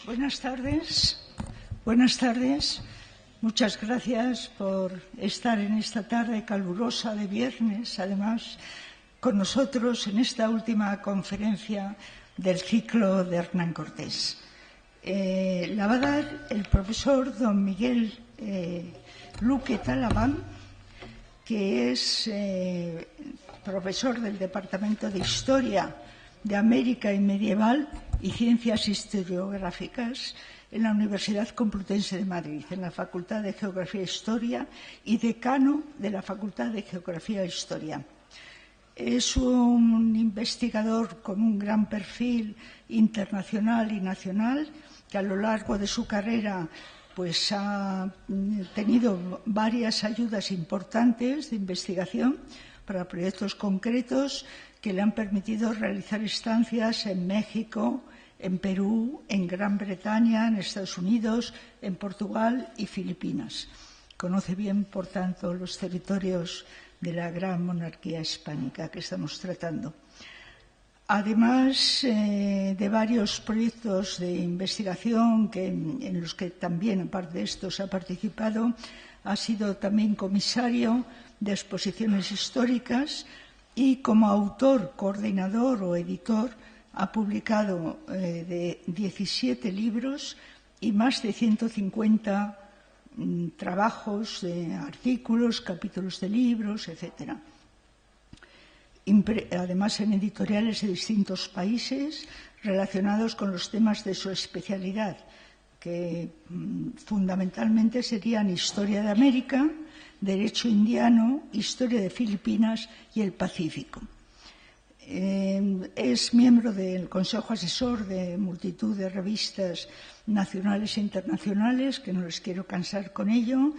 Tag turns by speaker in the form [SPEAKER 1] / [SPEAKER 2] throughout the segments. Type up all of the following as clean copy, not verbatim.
[SPEAKER 1] Buenas tardes. Buenas tardes. Muchas gracias por estar en esta tarde calurosa de viernes, además, con nosotros en esta última conferencia del ciclo de Hernán Cortés. La va a dar el profesor don Miguel Luque Talabán, que es profesor del Departamento de Historia de América y Medieval y Ciencias Historiográficas en la Universidad Complutense de Madrid, en la Facultad de Geografía e Historia, y decano de la Facultad de Geografía e Historia. Es un investigador con un gran perfil internacional y nacional, que a lo largo de su carrera pues ha tenido varias ayudas importantes de investigación para proyectos concretos que le han permitido realizar estancias en México, en Perú, en Gran Bretaña, en Estados Unidos, en Portugal y Filipinas. Conoce bien, por tanto, los territorios de la gran monarquía hispánica que estamos tratando. Además de varios proyectos de investigación en los que también, aparte de estos, ha participado, ha sido también comisario de exposiciones históricas y como autor, coordinador o editor ha publicado de 17 libros y más de 150 trabajos, artículos, capítulos de libros, etc. Además, en editoriales de distintos países relacionados con los temas de su especialidad, que fundamentalmente serían Historia de América, Derecho Indiano, Historia de Filipinas y el Pacífico. Es miembro del Consejo Asesor de multitud de revistas nacionales e internacionales, que no les quiero cansar con ello,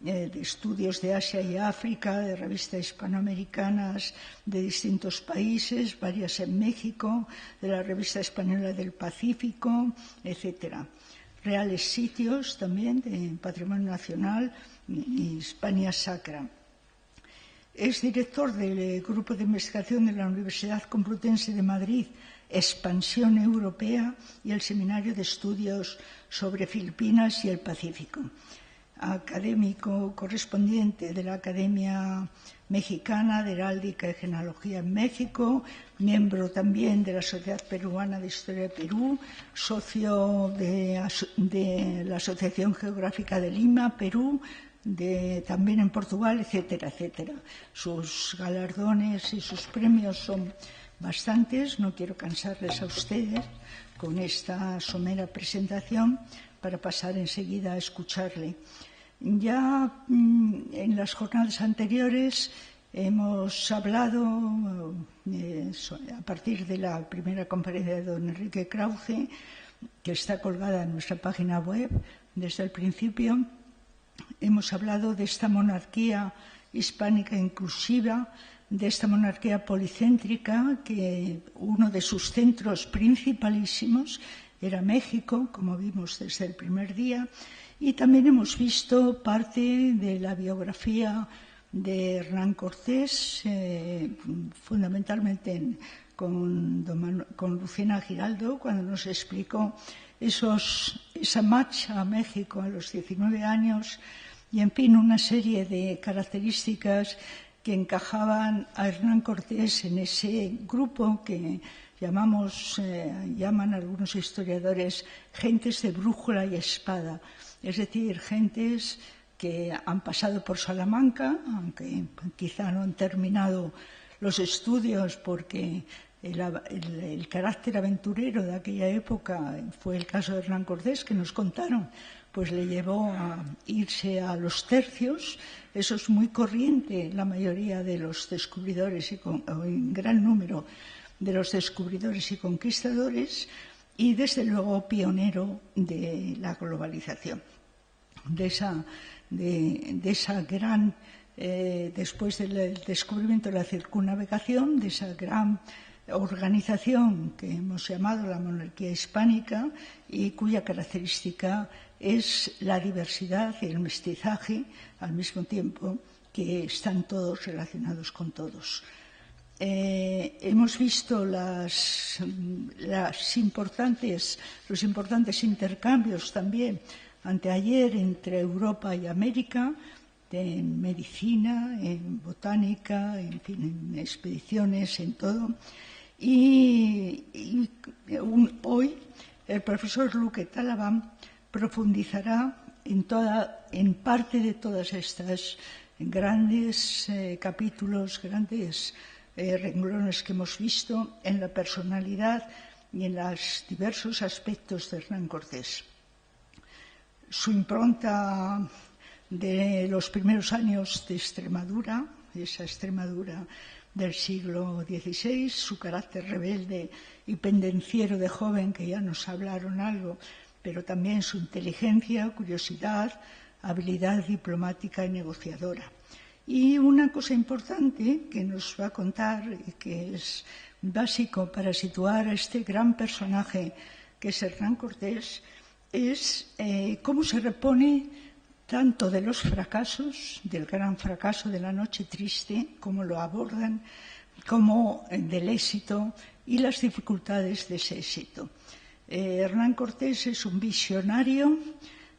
[SPEAKER 1] de estudios de Asia y África, de revistas hispanoamericanas de distintos países, varias en México, de la Revista Española del Pacífico, etc. Reales sitios también de Patrimonio Nacional y Hispania Sacra. Es director del Grupo de Investigación de la Universidad Complutense de Madrid, Expansión Europea, y el Seminario de Estudios sobre Filipinas y el Pacífico. Académico correspondiente de la Academia Mexicana de Heráldica y Genealogía en México, miembro también de la Sociedad Peruana de Historia de Perú, socio de la Asociación Geográfica de Lima, Perú, también en Portugal, etcétera, etcétera. Sus galardones y sus premios son bastantes. No quiero cansarles a ustedes con esta somera presentación para pasar enseguida a escucharle. Ya en las jornadas anteriores hemos hablado, a partir de la primera conferencia de don Enrique Krause, que está colgada en nuestra página web desde el principio. Hemos hablado de esta monarquía hispánica inclusiva, de esta monarquía policéntrica, que uno de sus centros principalísimos era México, como vimos desde el primer día, y también hemos visto parte de la biografía de Hernán Cortés, fundamentalmente con Lucena Giraldo, cuando nos explicó esa marcha a México a los 19 años y, en fin, una serie de características que encajaban a Hernán Cortés en ese grupo que llaman algunos historiadores gentes de brújula y espada, es decir, gentes que han pasado por Salamanca, aunque quizá no han terminado los estudios porque el carácter aventurero de aquella época, fue el caso de Hernán Cortés, que nos contaron, pues le llevó a irse a los tercios. Eso es muy corriente, la mayoría de los descubridores, o en gran número de los descubridores y conquistadores, y desde luego pionero de la globalización, de esa gran, después del descubrimiento de la circunnavegación, de esa gran organización que hemos llamado la monarquía hispánica y cuya característica es la diversidad y el mestizaje al mismo tiempo, que están todos relacionados con todos. Hemos visto las los importantes intercambios también anteayer entre Europa y América, en medicina, en botánica, en fin, en expediciones, en todo. Y hoy el profesor Luque Talaván profundizará en parte de todas estas grandes capítulos, grandes renglones que hemos visto en la personalidad y en los diversos aspectos de Hernán Cortés. Su impronta de los primeros años de Extremadura, esa Extremadura del siglo XVI, su carácter rebelde y pendenciero de joven, que ya nos hablaron algo, pero también su inteligencia, curiosidad, habilidad diplomática y negociadora. Y una cosa importante que nos va a contar y que es básico para situar a este gran personaje que es Hernán Cortés es cómo se repone tanto de los fracasos, del gran fracaso de la Noche Triste, cómo lo abordan, como del éxito y las dificultades de ese éxito. Hernán Cortés es un visionario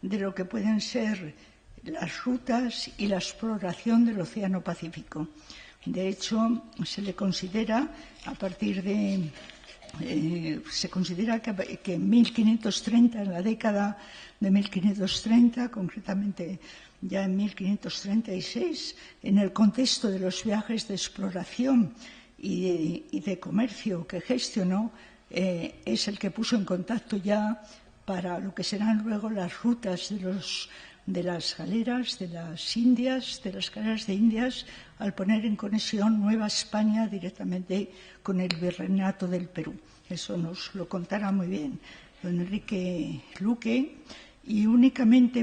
[SPEAKER 1] de lo que pueden ser las rutas y la exploración del Océano Pacífico. De hecho, se le considera, se considera que en 1530, en la década de 1530, concretamente ya en 1536, en el contexto de los viajes de exploración y de comercio que gestionó, es el que puso en contacto ya para lo que serán luego las rutas de las galeras de las Indias, de las galeras de Indias, al poner en conexión Nueva España directamente con el virreinato del Perú. Eso nos lo contará muy bien don Enrique Luque. Y únicamente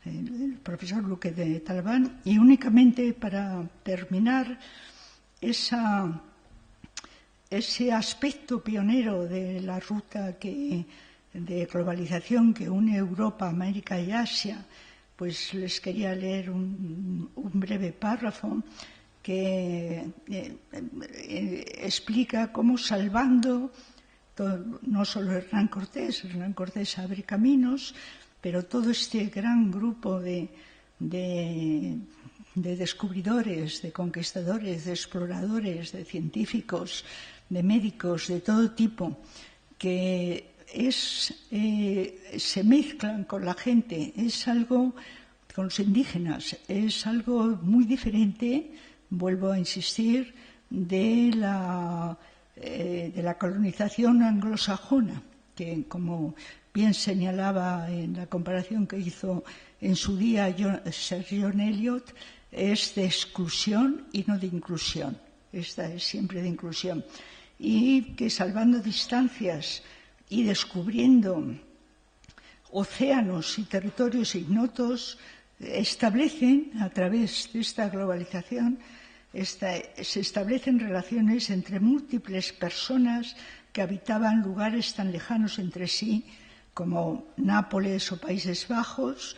[SPEAKER 1] el profesor Luque de Talaván, y únicamente para terminar ese aspecto pionero de la ruta de globalización que une Europa, América y Asia, pues les quería leer un breve párrafo que explica cómo salvando no solo Hernán Cortés abre caminos, pero todo este gran grupo de descubridores, de conquistadores, de exploradores, de científicos, de médicos, de todo tipo, que se mezclan con la gente, es algo, con los indígenas, es algo muy diferente, vuelvo a insistir, de la colonización anglosajona, que, como bien señalaba en la comparación que hizo en su día Sir John Eliot, es de exclusión y no de inclusión. Esta es siempre de inclusión. Y que salvando distancias y descubriendo océanos y territorios ignotos, establecen, a través de esta globalización, se establecen relaciones entre múltiples personas que habitaban lugares tan lejanos entre sí como Nápoles o Países Bajos,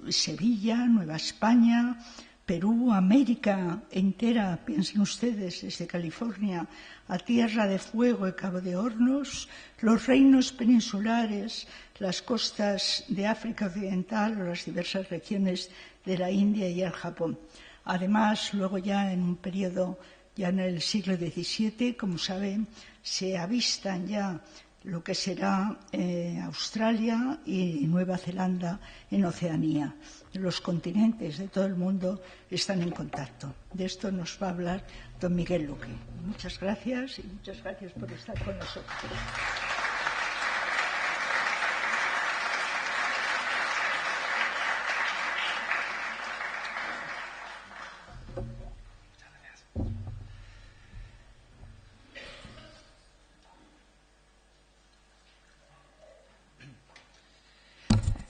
[SPEAKER 1] Sevilla, Nueva España, Perú, América entera, piensen ustedes, desde California a Tierra de Fuego y Cabo de Hornos, los reinos peninsulares, las costas de África Occidental o las diversas regiones de la India y el Japón. Además, luego ya en un periodo, ya en el siglo XVII, como saben, se avistan ya lo que será Australia y Nueva Zelanda en Oceanía. Los continentes de todo el mundo están en contacto. De esto nos va a hablar don Miguel Luque. Muchas gracias y muchas gracias por estar con nosotros.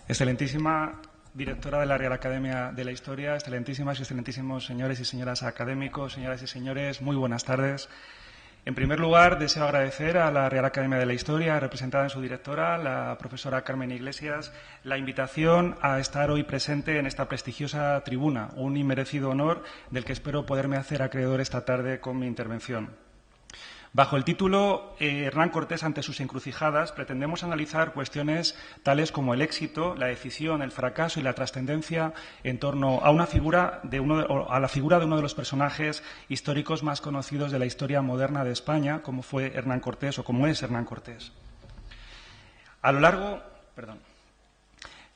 [SPEAKER 2] Excelentísima directora de la Real Academia de la Historia, excelentísimas y excelentísimos señores y señoras académicos, señoras y señores, muy buenas tardes. En primer lugar, deseo agradecer a la Real Academia de la Historia, representada en su directora, la profesora Carmen Iglesias, la invitación a estar hoy presente en esta prestigiosa tribuna, un inmerecido honor del que espero poderme hacer acreedor esta tarde con mi intervención. Bajo el título Hernán Cortés ante sus encrucijadas, pretendemos analizar cuestiones tales como el éxito, la decisión, el fracaso y la trascendencia en torno a la figura de uno de los personajes históricos más conocidos de la historia moderna de España, como fue Hernán Cortés o como es Hernán Cortés.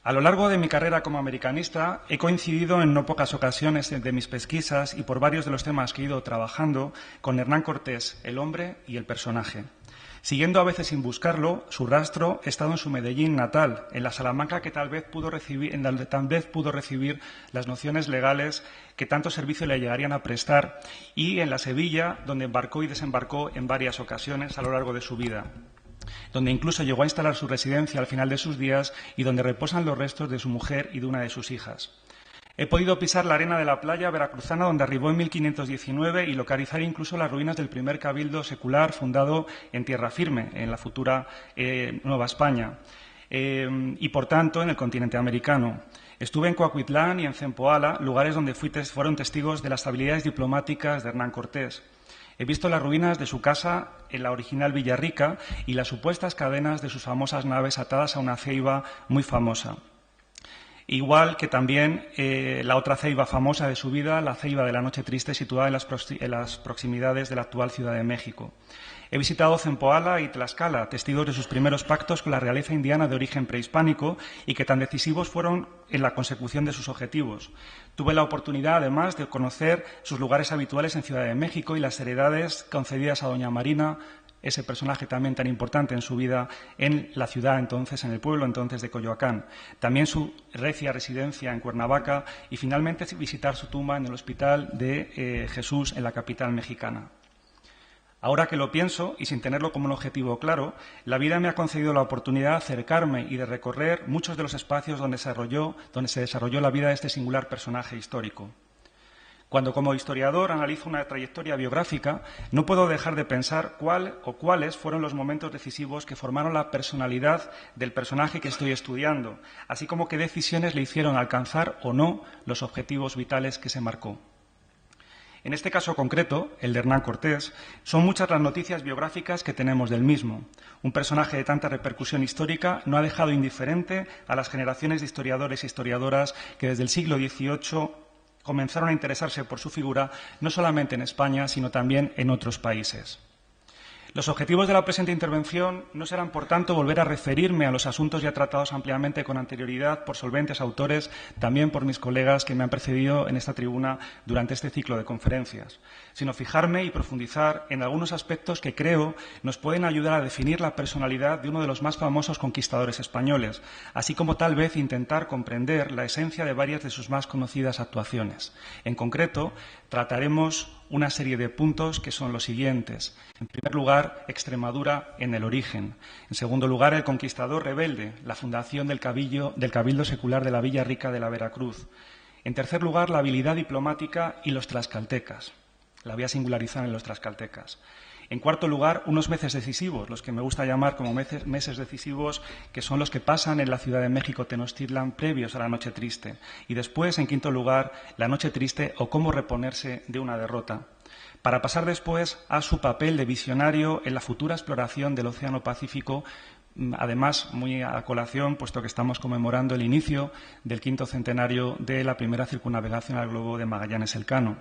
[SPEAKER 2] A lo largo de mi carrera como americanista he coincidido en no pocas ocasiones de mis pesquisas y por varios de los temas que he ido trabajando con Hernán Cortés, el hombre y el personaje. Siguiendo a veces sin buscarlo, su rastro, he estado en su Medellín natal, en la Salamanca en donde tal vez pudo recibir las nociones legales que tanto servicio le llegarían a prestar, y en la Sevilla, donde embarcó y desembarcó en varias ocasiones a lo largo de su vida, donde incluso llegó a instalar su residencia al final de sus días y donde reposan los restos de su mujer y de una de sus hijas. He podido pisar la arena de la playa veracruzana donde arribó en 1519 y localizar incluso las ruinas del primer cabildo secular fundado en tierra firme, en la futura Nueva España, y por tanto en el continente americano. Estuve en Coahuitlán y en Zempoala, lugares donde fueron testigos de las habilidades diplomáticas de Hernán Cortés. He visto las ruinas de su casa en la original Villarrica y las supuestas cadenas de sus famosas naves atadas a una ceiba muy famosa. Igual que también la otra ceiba famosa de su vida, la ceiba de la Noche Triste, situada en las proximidades de la actual Ciudad de México. He visitado Zempoala y Tlaxcala, testigos de sus primeros pactos con la realeza indiana de origen prehispánico y que tan decisivos fueron en la consecución de sus objetivos. Tuve la oportunidad, además, de conocer sus lugares habituales en Ciudad de México y las heredades concedidas a doña Marina, ese personaje también tan importante en su vida, en la ciudad entonces, en el pueblo entonces de Coyoacán. También su recia residencia en Cuernavaca y finalmente visitar su tumba en el Hospital de Jesús en la capital mexicana. Ahora que lo pienso, y sin tenerlo como un objetivo claro, la vida me ha concedido la oportunidad de acercarme y de recorrer muchos de los espacios donde se desarrolló la vida de este singular personaje histórico. Cuando como historiador analizo una trayectoria biográfica, no puedo dejar de pensar cuál o cuáles fueron los momentos decisivos que formaron la personalidad del personaje que estoy estudiando, así como qué decisiones le hicieron alcanzar o no los objetivos vitales que se marcó. En este caso concreto, el de Hernán Cortés, son muchas las noticias biográficas que tenemos del mismo. Un personaje de tanta repercusión histórica no ha dejado indiferente a las generaciones de historiadores e historiadoras que desde el siglo XVIII comenzaron a interesarse por su figura, no solamente en España, sino también en otros países. Los objetivos de la presente intervención no serán, por tanto, volver a referirme a los asuntos ya tratados ampliamente con anterioridad por solventes autores, también por mis colegas que me han precedido en esta tribuna durante este ciclo de conferencias, sino fijarme y profundizar en algunos aspectos que creo nos pueden ayudar a definir la personalidad de uno de los más famosos conquistadores españoles, así como tal vez intentar comprender la esencia de varias de sus más conocidas actuaciones. En concreto, trataremos una serie de puntos que son los siguientes. En primer lugar, Extremadura en el origen. En segundo lugar, el conquistador rebelde, la fundación del Cabildo Secular de la Villarrica de la Veracruz. En tercer lugar, la habilidad diplomática y los tlaxcaltecas. La voy a singularizar en los tlaxcaltecas. En cuarto lugar, unos meses decisivos, los que me gusta llamar como meses decisivos, que son los que pasan en la Ciudad de México, Tenochtitlan, previos a la Noche Triste. Y después, en quinto lugar, la Noche Triste o cómo reponerse de una derrota. Para pasar después a su papel de visionario en la futura exploración del Océano Pacífico, además muy a colación, puesto que estamos conmemorando el inicio del 5º centenario de la primera circunnavegación al globo de Magallanes Elcano.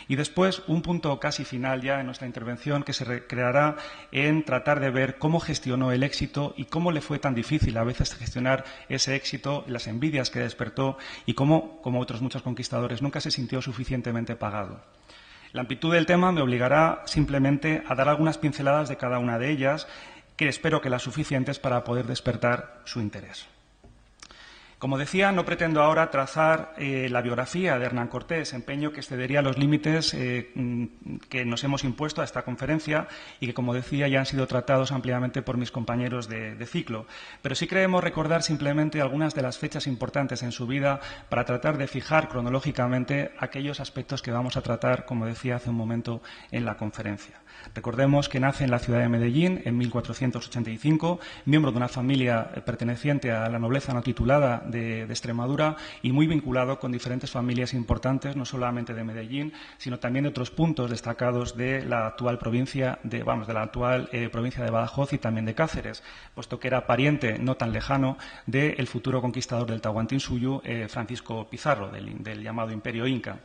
[SPEAKER 2] Y después, un punto casi final ya en nuestra intervención que se recreará en tratar de ver cómo gestionó el éxito y cómo le fue tan difícil a veces gestionar ese éxito, las envidias que despertó y cómo, como otros muchos conquistadores, nunca se sintió suficientemente pagado. La amplitud del tema me obligará simplemente a dar algunas pinceladas de cada una de ellas, que espero que las suficientes para poder despertar su interés. Como decía, no pretendo ahora trazar la biografía de Hernán Cortés, empeño que excedería los límites que nos hemos impuesto a esta conferencia y que, como decía, ya han sido tratados ampliamente por mis compañeros de ciclo. Pero sí queremos recordar simplemente algunas de las fechas importantes en su vida para tratar de fijar cronológicamente aquellos aspectos que vamos a tratar, como decía hace un momento, en la conferencia. Recordemos que nace en la ciudad de Medellín en 1485, miembro de una familia perteneciente a la nobleza no titulada de Extremadura y muy vinculado con diferentes familias importantes, no solamente de Medellín, sino también de otros puntos destacados de la actual provincia de Badajoz y también de Cáceres, puesto que era pariente no tan lejano del futuro conquistador del Tahuantinsuyo, Francisco Pizarro, del llamado Imperio Inca.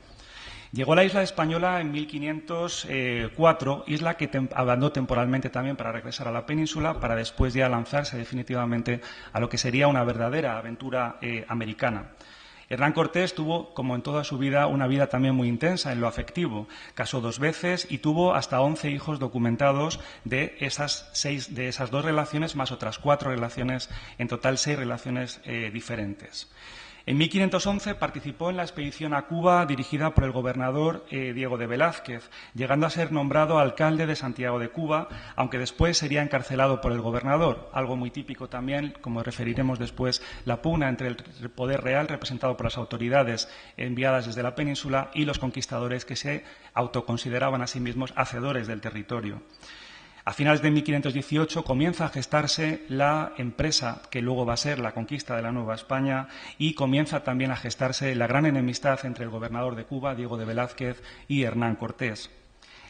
[SPEAKER 2] Llegó a la isla española en 1504, isla que abandonó temporalmente también para regresar a la península, para después ya lanzarse definitivamente a lo que sería una verdadera aventura americana. Hernán Cortés tuvo, como en toda su vida, una vida también muy intensa en lo afectivo. Casó 2 veces y tuvo hasta 11 hijos documentados de esas 2 relaciones, más otras 4 relaciones, en total 6 relaciones diferentes. En 1511 participó en la expedición a Cuba dirigida por el gobernador Diego de Velázquez, llegando a ser nombrado alcalde de Santiago de Cuba, aunque después sería encarcelado por el gobernador, algo muy típico también, como referiremos después, la pugna entre el poder real representado por las autoridades enviadas desde la península y los conquistadores que se autoconsideraban a sí mismos hacedores del territorio. A finales de 1518 comienza a gestarse la empresa que luego va a ser la conquista de la Nueva España y comienza también a gestarse la gran enemistad entre el gobernador de Cuba, Diego de Velázquez, y Hernán Cortés.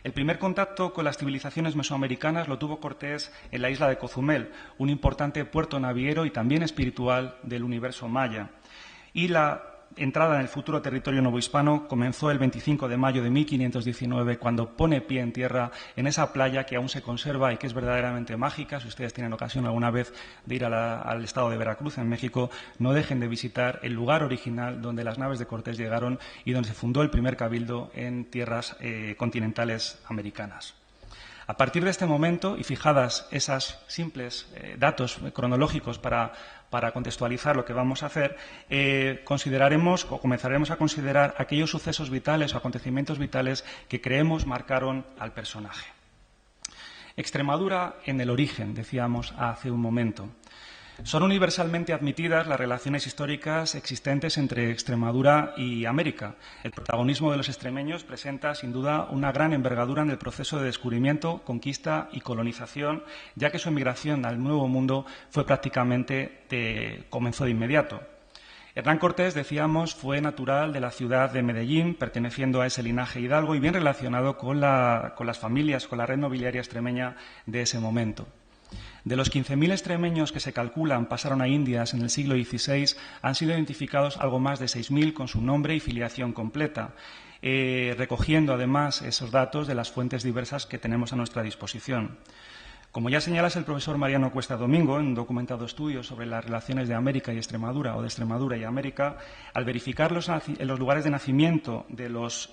[SPEAKER 2] El primer contacto con las civilizaciones mesoamericanas lo tuvo Cortés en la isla de Cozumel, un importante puerto naviero y también espiritual del universo maya. Y la entrada en el futuro territorio novohispano comenzó el 25 de mayo de 1519, cuando pone pie en tierra en esa playa que aún se conserva y que es verdaderamente mágica. Si ustedes tienen ocasión alguna vez de ir al estado de Veracruz, en México, no dejen de visitar el lugar original donde las naves de Cortés llegaron y donde se fundó el primer cabildo en tierras continentales americanas. A partir de este momento, y fijadas esas simples datos cronológicos para contextualizar lo que vamos a hacer, consideraremos o comenzaremos a considerar aquellos sucesos vitales o acontecimientos vitales que creemos marcaron al personaje. Extremadura en el origen, decíamos hace un momento. Son universalmente admitidas las relaciones históricas existentes entre Extremadura y América. El protagonismo de los extremeños presenta, sin duda, una gran envergadura en el proceso de descubrimiento, conquista y colonización, ya que su emigración al Nuevo Mundo comenzó de inmediato. Hernán Cortés, decíamos, fue natural de la ciudad de Medellín, perteneciendo a ese linaje hidalgo y bien relacionado con las familias, con la red nobiliaria extremeña de ese momento. De los 15.000 extremeños que se calculan pasaron a Indias en el siglo XVI, han sido identificados algo más de 6.000 con su nombre y filiación completa, recogiendo además esos datos de las fuentes diversas que tenemos a nuestra disposición. Como ya señala el profesor Mariano Cuesta Domingo en un documentado estudio sobre las relaciones de América y Extremadura o de Extremadura y América, al verificar los lugares de nacimiento de los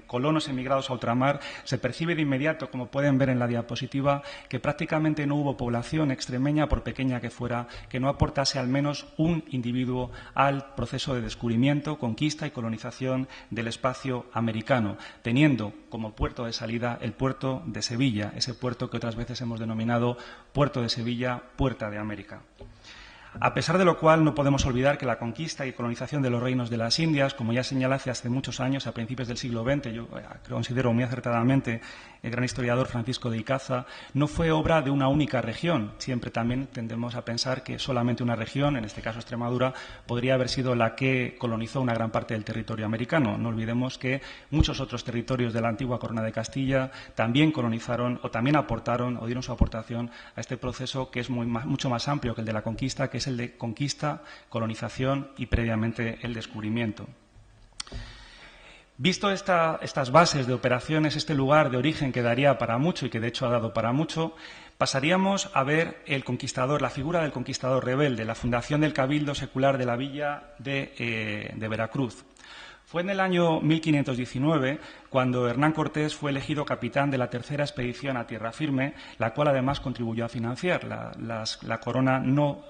[SPEAKER 2] colonos emigrados a ultramar, se percibe de inmediato, como pueden ver en la diapositiva, que prácticamente no hubo población extremeña, por pequeña que fuera, que no aportase al menos un individuo al proceso de descubrimiento, conquista y colonización del espacio americano, teniendo como puerto de salida el puerto de Sevilla, ese puerto que otras veces hemos denominado Puerto de Sevilla, Puerta de América. A pesar de lo cual, no podemos olvidar que la conquista y colonización de los reinos de las Indias, como ya señala hace muchos años, a principios del siglo XX, yo considero muy acertadamente el gran historiador Francisco de Icaza, no fue obra de una única región. Siempre también tendemos a pensar que solamente una región, en este caso Extremadura, podría haber sido la que colonizó una gran parte del territorio americano. No olvidemos que muchos otros territorios de la antigua Corona de Castilla también colonizaron o también aportaron o dieron su aportación a este proceso que es mucho más amplio que el de la conquista, que es el de conquista, colonización y previamente el descubrimiento. Visto estas bases de operaciones, este lugar de origen que daría para mucho y que de hecho ha dado para mucho, pasaríamos a ver el conquistador, la figura del conquistador rebelde, la fundación del Cabildo Secular de la villa de Veracruz. Fue en el año 1519 cuando Hernán Cortés fue elegido capitán de la tercera expedición a tierra firme, la cual además contribuyó a financiar. La corona no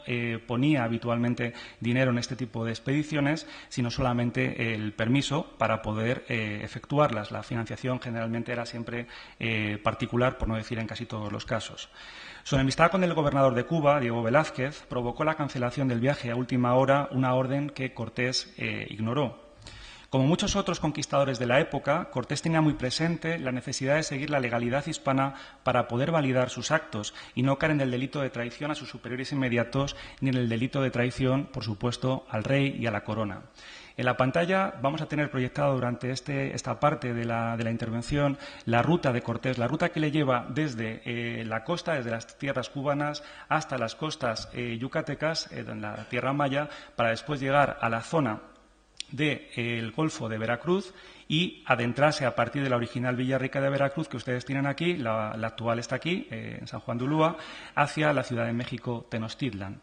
[SPEAKER 2] ponía habitualmente dinero en este tipo de expediciones, sino solamente el permiso para poder efectuarlas. La financiación generalmente era siempre particular, por no decir en casi todos los casos. Su enemistad con el gobernador de Cuba, Diego Velázquez, provocó la cancelación del viaje a última hora, una orden que Cortés ignoró. Como muchos otros conquistadores de la época, Cortés tenía muy presente la necesidad de seguir la legalidad hispana para poder validar sus actos y no caer en el delito de traición a sus superiores inmediatos ni en el delito de traición, por supuesto, al rey y a la corona. En la pantalla vamos a tener proyectado durante esta parte de la intervención la ruta de Cortés, la ruta que le lleva desde la costa, desde las tierras cubanas, hasta las costas yucatecas, en la Tierra Maya, para después llegar a la zona del Golfo de Veracruz y adentrarse a partir de la original Villarrica de Veracruz, que ustedes tienen aquí, la actual está aquí, en San Juan de Ulúa, hacia la Ciudad de México, Tenochtitlan.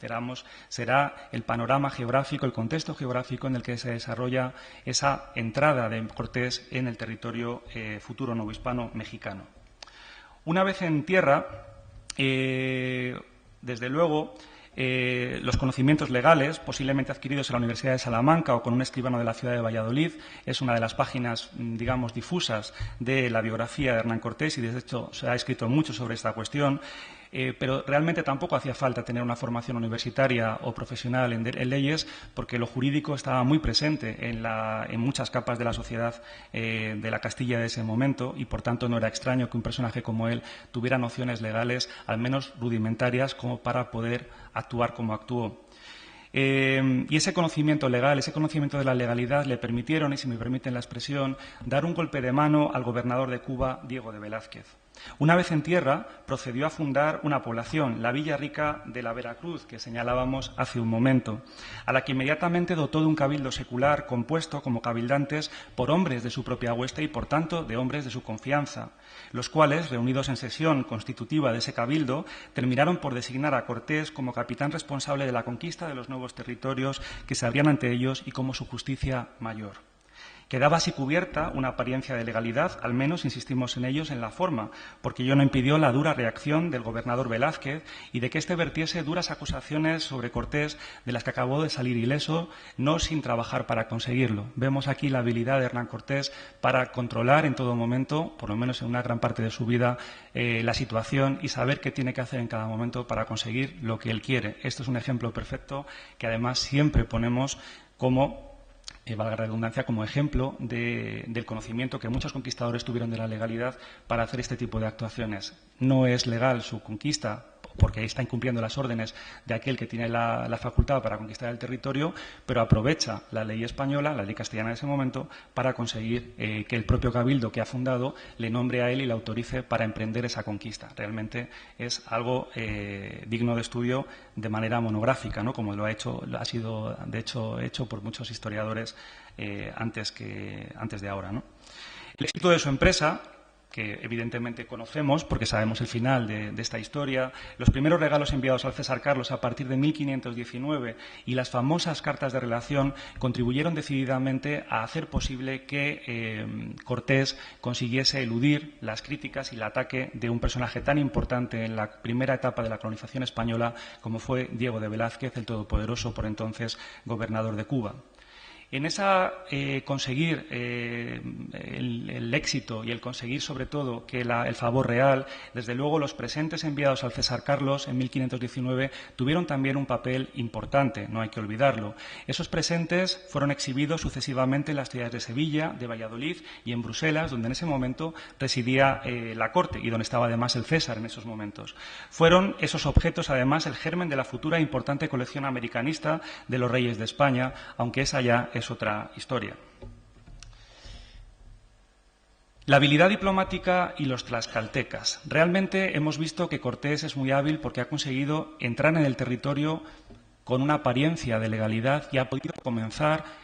[SPEAKER 2] Será el panorama geográfico, el contexto geográfico en el que se desarrolla esa entrada de Cortés en el territorio futuro novohispano mexicano. Una vez en tierra, desde luego, los conocimientos legales, posiblemente adquiridos en la Universidad de Salamanca o con un escribano de la ciudad de Valladolid, es una de las páginas, digamos, difusas de la biografía de Hernán Cortés y, de hecho, se ha escrito mucho sobre esta cuestión. Pero realmente tampoco hacía falta tener una formación universitaria o profesional en leyes, porque lo jurídico estaba muy presente en muchas capas de la sociedad de la Castilla de ese momento y, por tanto, no era extraño que un personaje como él tuviera nociones legales, al menos rudimentarias, como para poder actuar como actuó. Y ese conocimiento legal, ese conocimiento de la legalidad le permitieron, y si me permiten la expresión, dar un golpe de mano al gobernador de Cuba, Diego de Velázquez. Una vez en tierra, procedió a fundar una población, la Villarrica de la Veracruz, que señalábamos hace un momento, a la que inmediatamente dotó de un cabildo secular compuesto como cabildantes por hombres de su propia hueste y, por tanto, de hombres de su confianza, los cuales, reunidos en sesión constitutiva de ese cabildo, terminaron por designar a Cortés como capitán responsable de la conquista de los nuevos territorios que se abrían ante ellos y como su justicia mayor. Quedaba así cubierta una apariencia de legalidad, al menos insistimos en ellos en la forma, porque ello no impidió la dura reacción del gobernador Velázquez y de que éste vertiese duras acusaciones sobre Cortés, de las que acabó de salir ileso, no sin trabajar para conseguirlo. Vemos aquí la habilidad de Hernán Cortés para controlar en todo momento, por lo menos en una gran parte de su vida, la situación y saber qué tiene que hacer en cada momento para conseguir lo que él quiere. Esto es un ejemplo perfecto que además siempre ponemos como valga la redundancia, como ejemplo del conocimiento que muchos conquistadores tuvieron de la legalidad para hacer este tipo de actuaciones. No es legal su conquista porque está incumpliendo las órdenes de aquel que tiene la facultad para conquistar el territorio, pero aprovecha la ley española, la ley castellana de ese momento, para conseguir que el propio cabildo que ha fundado le nombre a él y le autorice para emprender esa conquista. Realmente es algo digno de estudio de manera monográfica, ¿no? Como ha sido de hecho hecho por muchos historiadores antes de ahora, ¿no? El éxito de su empresa, que evidentemente conocemos porque sabemos el final de esta historia, los primeros regalos enviados al César Carlos a partir de 1519 y las famosas cartas de relación contribuyeron decididamente a hacer posible que Cortés consiguiese eludir las críticas y el ataque de un personaje tan importante en la primera etapa de la colonización española como fue Diego de Velázquez, el todopoderoso por entonces gobernador de Cuba. En esa conseguir el éxito y el conseguir, sobre todo, que el favor real, desde luego los presentes enviados al César Carlos en 1519 tuvieron también un papel importante, no hay que olvidarlo. Esos presentes fueron exhibidos sucesivamente en las ciudades de Sevilla, de Valladolid y en Bruselas, donde en ese momento residía la corte y donde estaba además el César en esos momentos. Fueron esos objetos, además, el germen de la futura importante colección americanista de los reyes de España, aunque esa ya es otra historia. La habilidad diplomática y los tlaxcaltecas. Realmente hemos visto que Cortés es muy hábil porque ha conseguido entrar en el territorio con una apariencia de legalidad y ha podido comenzar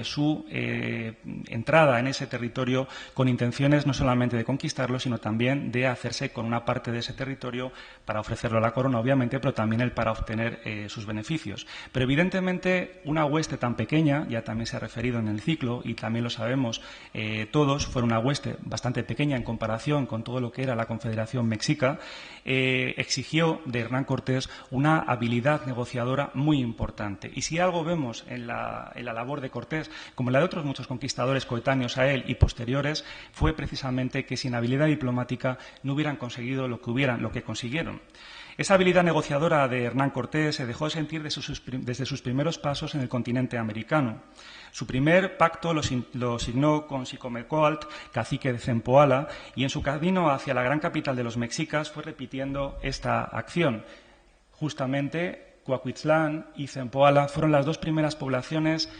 [SPEAKER 2] su entrada en ese territorio con intenciones no solamente de conquistarlo, sino también de hacerse con una parte de ese territorio para ofrecerlo a la corona, obviamente, pero también él para obtener sus beneficios. Pero evidentemente una hueste tan pequeña, ya también se ha referido en el ciclo y también lo sabemos todos, fue una hueste bastante pequeña en comparación con todo lo que era la Confederación Mexica, exigió de Hernán Cortés una habilidad negociadora muy importante. Y si algo vemos en la labor de Cortés, como en la de otros muchos conquistadores coetáneos a él y posteriores, fue precisamente que sin habilidad diplomática no hubieran conseguido lo que consiguieron. Esa habilidad negociadora de Hernán Cortés se dejó sentir desde sus primeros pasos en el continente americano. Su primer pacto lo signó con Xicomecoatl, cacique de Zempoala, y en su camino hacia la gran capital de los mexicas fue repitiendo esta acción. Justamente, Cuautitlán y Zempoala fueron las dos primeras poblaciones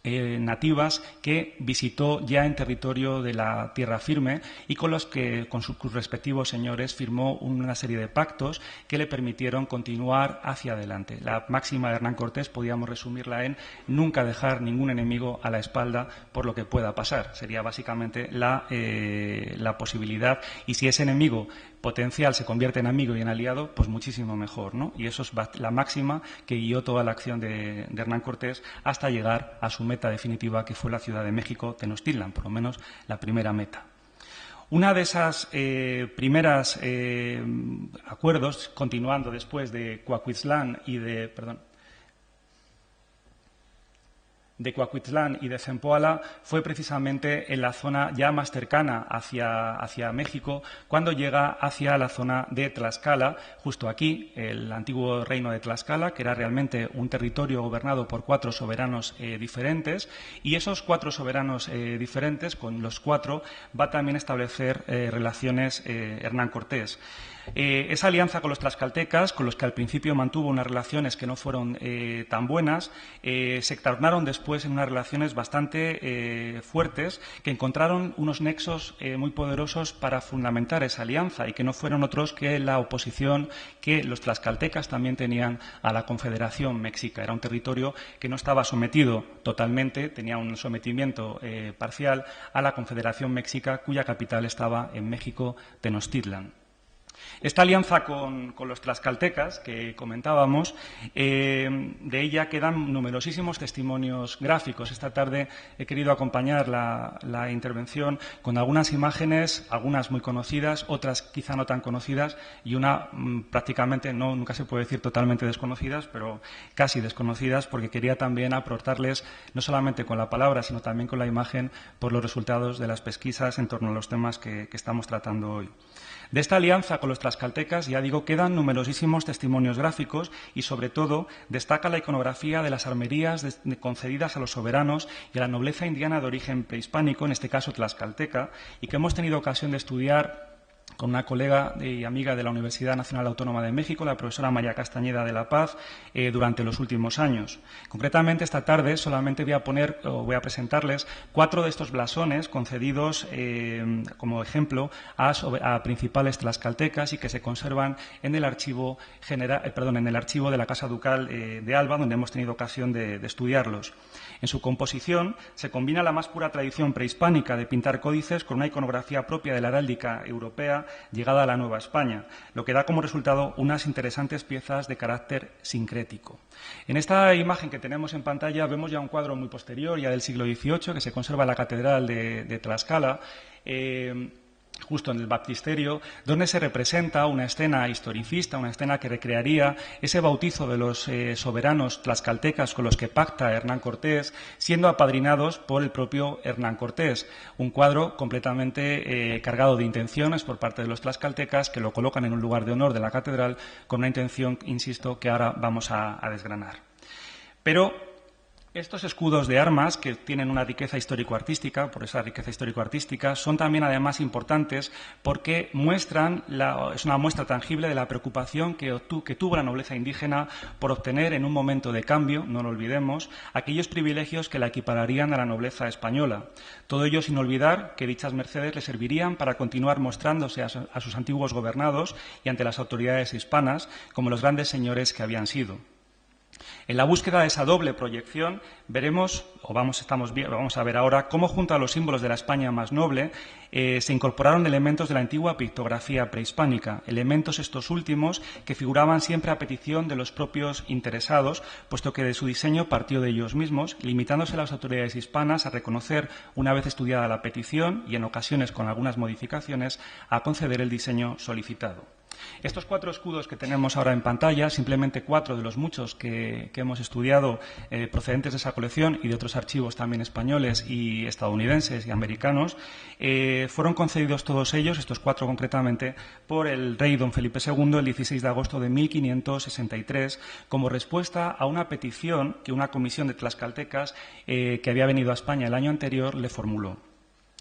[SPEAKER 2] nativas que visitó ya en territorio de la tierra firme y con los que, con sus respectivos señores, firmó una serie de pactos que le permitieron continuar hacia adelante. La máxima de Hernán Cortés podíamos resumirla en nunca dejar ningún enemigo a la espalda por lo que pueda pasar. Sería básicamente la posibilidad, y si ese enemigo potencial se convierte en amigo y en aliado, pues muchísimo mejor, ¿no? Y eso es la máxima que guió toda la acción de Hernán Cortés hasta llegar a su meta definitiva, que fue la Ciudad de México, Tenochtitlan, por lo menos la primera meta. Una de esas primeras acuerdos, continuando después de Cuautitlán y de Cuautitlán y de Zempoala, fue precisamente en la zona ya más cercana hacia México, cuando llega hacia la zona de Tlaxcala, justo aquí, el antiguo reino de Tlaxcala, que era realmente un territorio gobernado por 4 soberanos diferentes, y esos 4 soberanos diferentes, con los 4, va también a establecer relaciones Hernán Cortés. Esa alianza con los tlaxcaltecas, con los que al principio mantuvo unas relaciones que no fueron tan buenas, se tornaron después en unas relaciones bastante fuertes, que encontraron unos nexos muy poderosos para fundamentar esa alianza, y que no fueron otros que la oposición que los tlaxcaltecas también tenían a la Confederación Mexica. Era un territorio que no estaba sometido totalmente, tenía un sometimiento parcial a la Confederación Mexica, cuya capital estaba en México, Tenochtitlan. Esta alianza con los tlaxcaltecas que comentábamos, de ella quedan numerosísimos testimonios gráficos. Esta tarde he querido acompañar la intervención con algunas imágenes, algunas muy conocidas, otras quizá no tan conocidas, y una prácticamente, nunca se puede decir totalmente desconocidas, pero casi desconocidas, porque quería también aportarles, no solamente con la palabra, sino también con la imagen, por los resultados de las pesquisas en torno a los temas que estamos tratando hoy. De esta alianza con los tlaxcaltecas, ya digo, quedan numerosísimos testimonios gráficos y, sobre todo, destaca la iconografía de las armerías concedidas a los soberanos y a la nobleza indiana de origen prehispánico, en este caso tlaxcalteca, y que hemos tenido ocasión de estudiar con una colega y amiga de la Universidad Nacional Autónoma de México, la profesora María Castañeda de la Paz, durante los últimos años. Concretamente, esta tarde solamente voy a presentarles 4 de estos blasones concedidos como ejemplo a principales tlaxcaltecas y que se conservan en el archivo de la Casa Ducal de Alba, donde hemos tenido ocasión de estudiarlos. En su composición se combina la más pura tradición prehispánica de pintar códices con una iconografía propia de la heráldica europea llegada a la Nueva España, lo que da como resultado unas interesantes piezas de carácter sincrético. En esta imagen que tenemos en pantalla vemos ya un cuadro muy posterior, ya del siglo XVIII, que se conserva en la Catedral de Tlaxcala, justo en el baptisterio, donde se representa una escena historicista, una escena que recrearía ese bautizo de los soberanos tlaxcaltecas con los que pacta Hernán Cortés, siendo apadrinados por el propio Hernán Cortés. Un cuadro completamente cargado de intenciones por parte de los tlaxcaltecas, que lo colocan en un lugar de honor de la catedral con una intención, insisto, que ahora vamos a desgranar. Pero estos escudos de armas, que tienen una riqueza histórico-artística, por esa riqueza histórico-artística, son también además importantes porque es una muestra tangible de la preocupación que tuvo la nobleza indígena por obtener en un momento de cambio, no lo olvidemos, aquellos privilegios que la equipararían a la nobleza española. Todo ello sin olvidar que dichas mercedes le servirían para continuar mostrándose a sus antiguos gobernados y ante las autoridades hispanas como los grandes señores que habían sido. En la búsqueda de esa doble proyección vamos a ver ahora cómo, junto a los símbolos de la España más noble, se incorporaron elementos de la antigua pictografía prehispánica, elementos estos últimos que figuraban siempre a petición de los propios interesados, puesto que de su diseño partió de ellos mismos, limitándose las autoridades hispanas a reconocer, una vez estudiada la petición y en ocasiones con algunas modificaciones, a conceder el diseño solicitado. Estos 4 escudos que tenemos ahora en pantalla, simplemente 4 de los muchos que hemos estudiado procedentes de esa colección y de otros archivos también españoles y estadounidenses y americanos, fueron concedidos todos ellos, estos 4 concretamente, por el rey don Felipe II el 16 de agosto de 1563, como respuesta a una petición que una comisión de tlaxcaltecas que había venido a España el año anterior le formuló.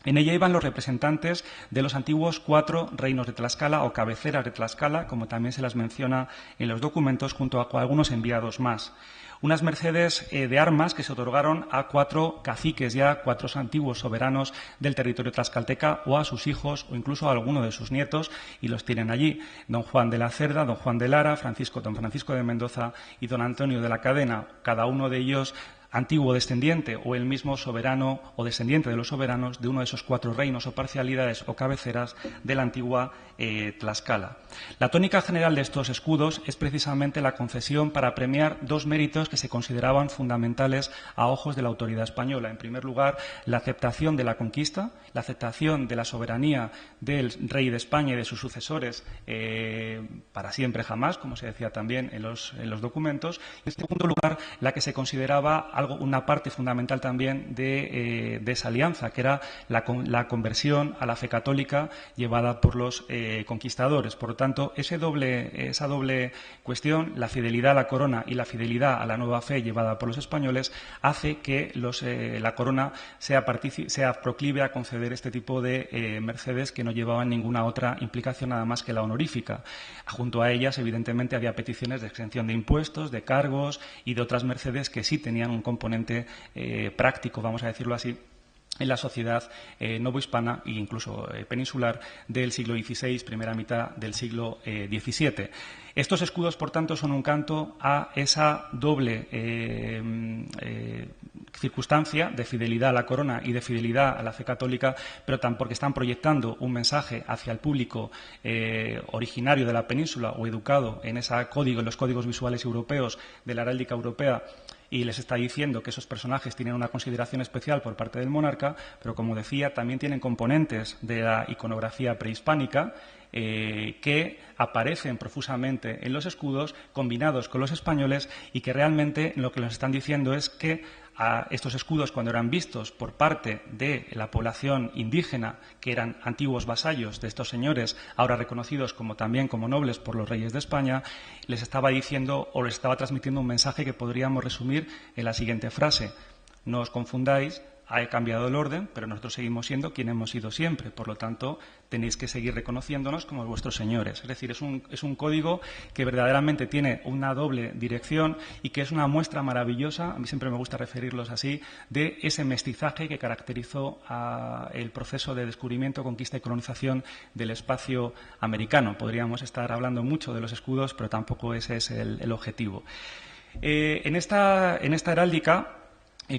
[SPEAKER 2] En ella iban los representantes de los antiguos 4 reinos de Tlaxcala o cabeceras de Tlaxcala, como también se las menciona en los documentos, junto a algunos enviados más. Unas mercedes de armas que se otorgaron a 4 caciques ya, 4 antiguos soberanos del territorio tlaxcalteca, o a sus hijos o incluso a alguno de sus nietos, y los tienen allí: don Juan de la Cerda, don Juan de Lara, don Francisco de Mendoza y don Antonio de la Cadena, cada uno de ellos antiguo descendiente o el mismo soberano o descendiente de los soberanos de uno de esos 4 reinos o parcialidades o cabeceras de la antigua Tlaxcala. La tónica general de estos escudos es precisamente la concesión para premiar 2 méritos que se consideraban fundamentales a ojos de la autoridad española. En primer lugar, la aceptación de la conquista, la aceptación de la soberanía del rey de España y de sus sucesores para siempre jamás, como se decía también en los documentos. Y en segundo lugar, la que se consideraba una parte fundamental también de esa alianza, que era la conversión a la fe católica llevada por los conquistadores. Por lo tanto, esa doble cuestión, la fidelidad a la corona y la fidelidad a la nueva fe llevada por los españoles, hace que la corona sea proclive a conceder este tipo de mercedes que no llevaban ninguna otra implicación nada más que la honorífica. Junto a ellas, evidentemente, había peticiones de exención de impuestos, de cargos y de otras mercedes que sí tenían un componente práctico, vamos a decirlo así, en la sociedad novohispana e incluso peninsular del siglo XVI, primera mitad del siglo XVII. Estos escudos, por tanto, son un canto a esa doble circunstancia de fidelidad a la corona y de fidelidad a la fe católica, pero porque están proyectando un mensaje hacia el público originario de la península o educado en los códigos visuales europeos de la heráldica europea, y les está diciendo que esos personajes tienen una consideración especial por parte del monarca, pero, como decía, también tienen componentes de la iconografía prehispánica que aparecen profusamente en los escudos, combinados con los españoles, y que realmente lo que nos están diciendo es que a estos escudos, cuando eran vistos por parte de la población indígena, que eran antiguos vasallos de estos señores, ahora reconocidos también como nobles por los reyes de España, les estaba diciendo o les estaba transmitiendo un mensaje que podríamos resumir en la siguiente frase: no os confundáis, ha cambiado el orden, pero nosotros seguimos siendo quien hemos sido siempre. Por lo tanto, tenéis que seguir reconociéndonos como vuestros señores. Es decir, es un código que verdaderamente tiene una doble dirección y que es una muestra maravillosa, a mí siempre me gusta referirlos así, de ese mestizaje que caracterizó el proceso de descubrimiento, conquista y colonización del espacio americano. Podríamos estar hablando mucho de los escudos, pero tampoco ese es el objetivo. En esta heráldica,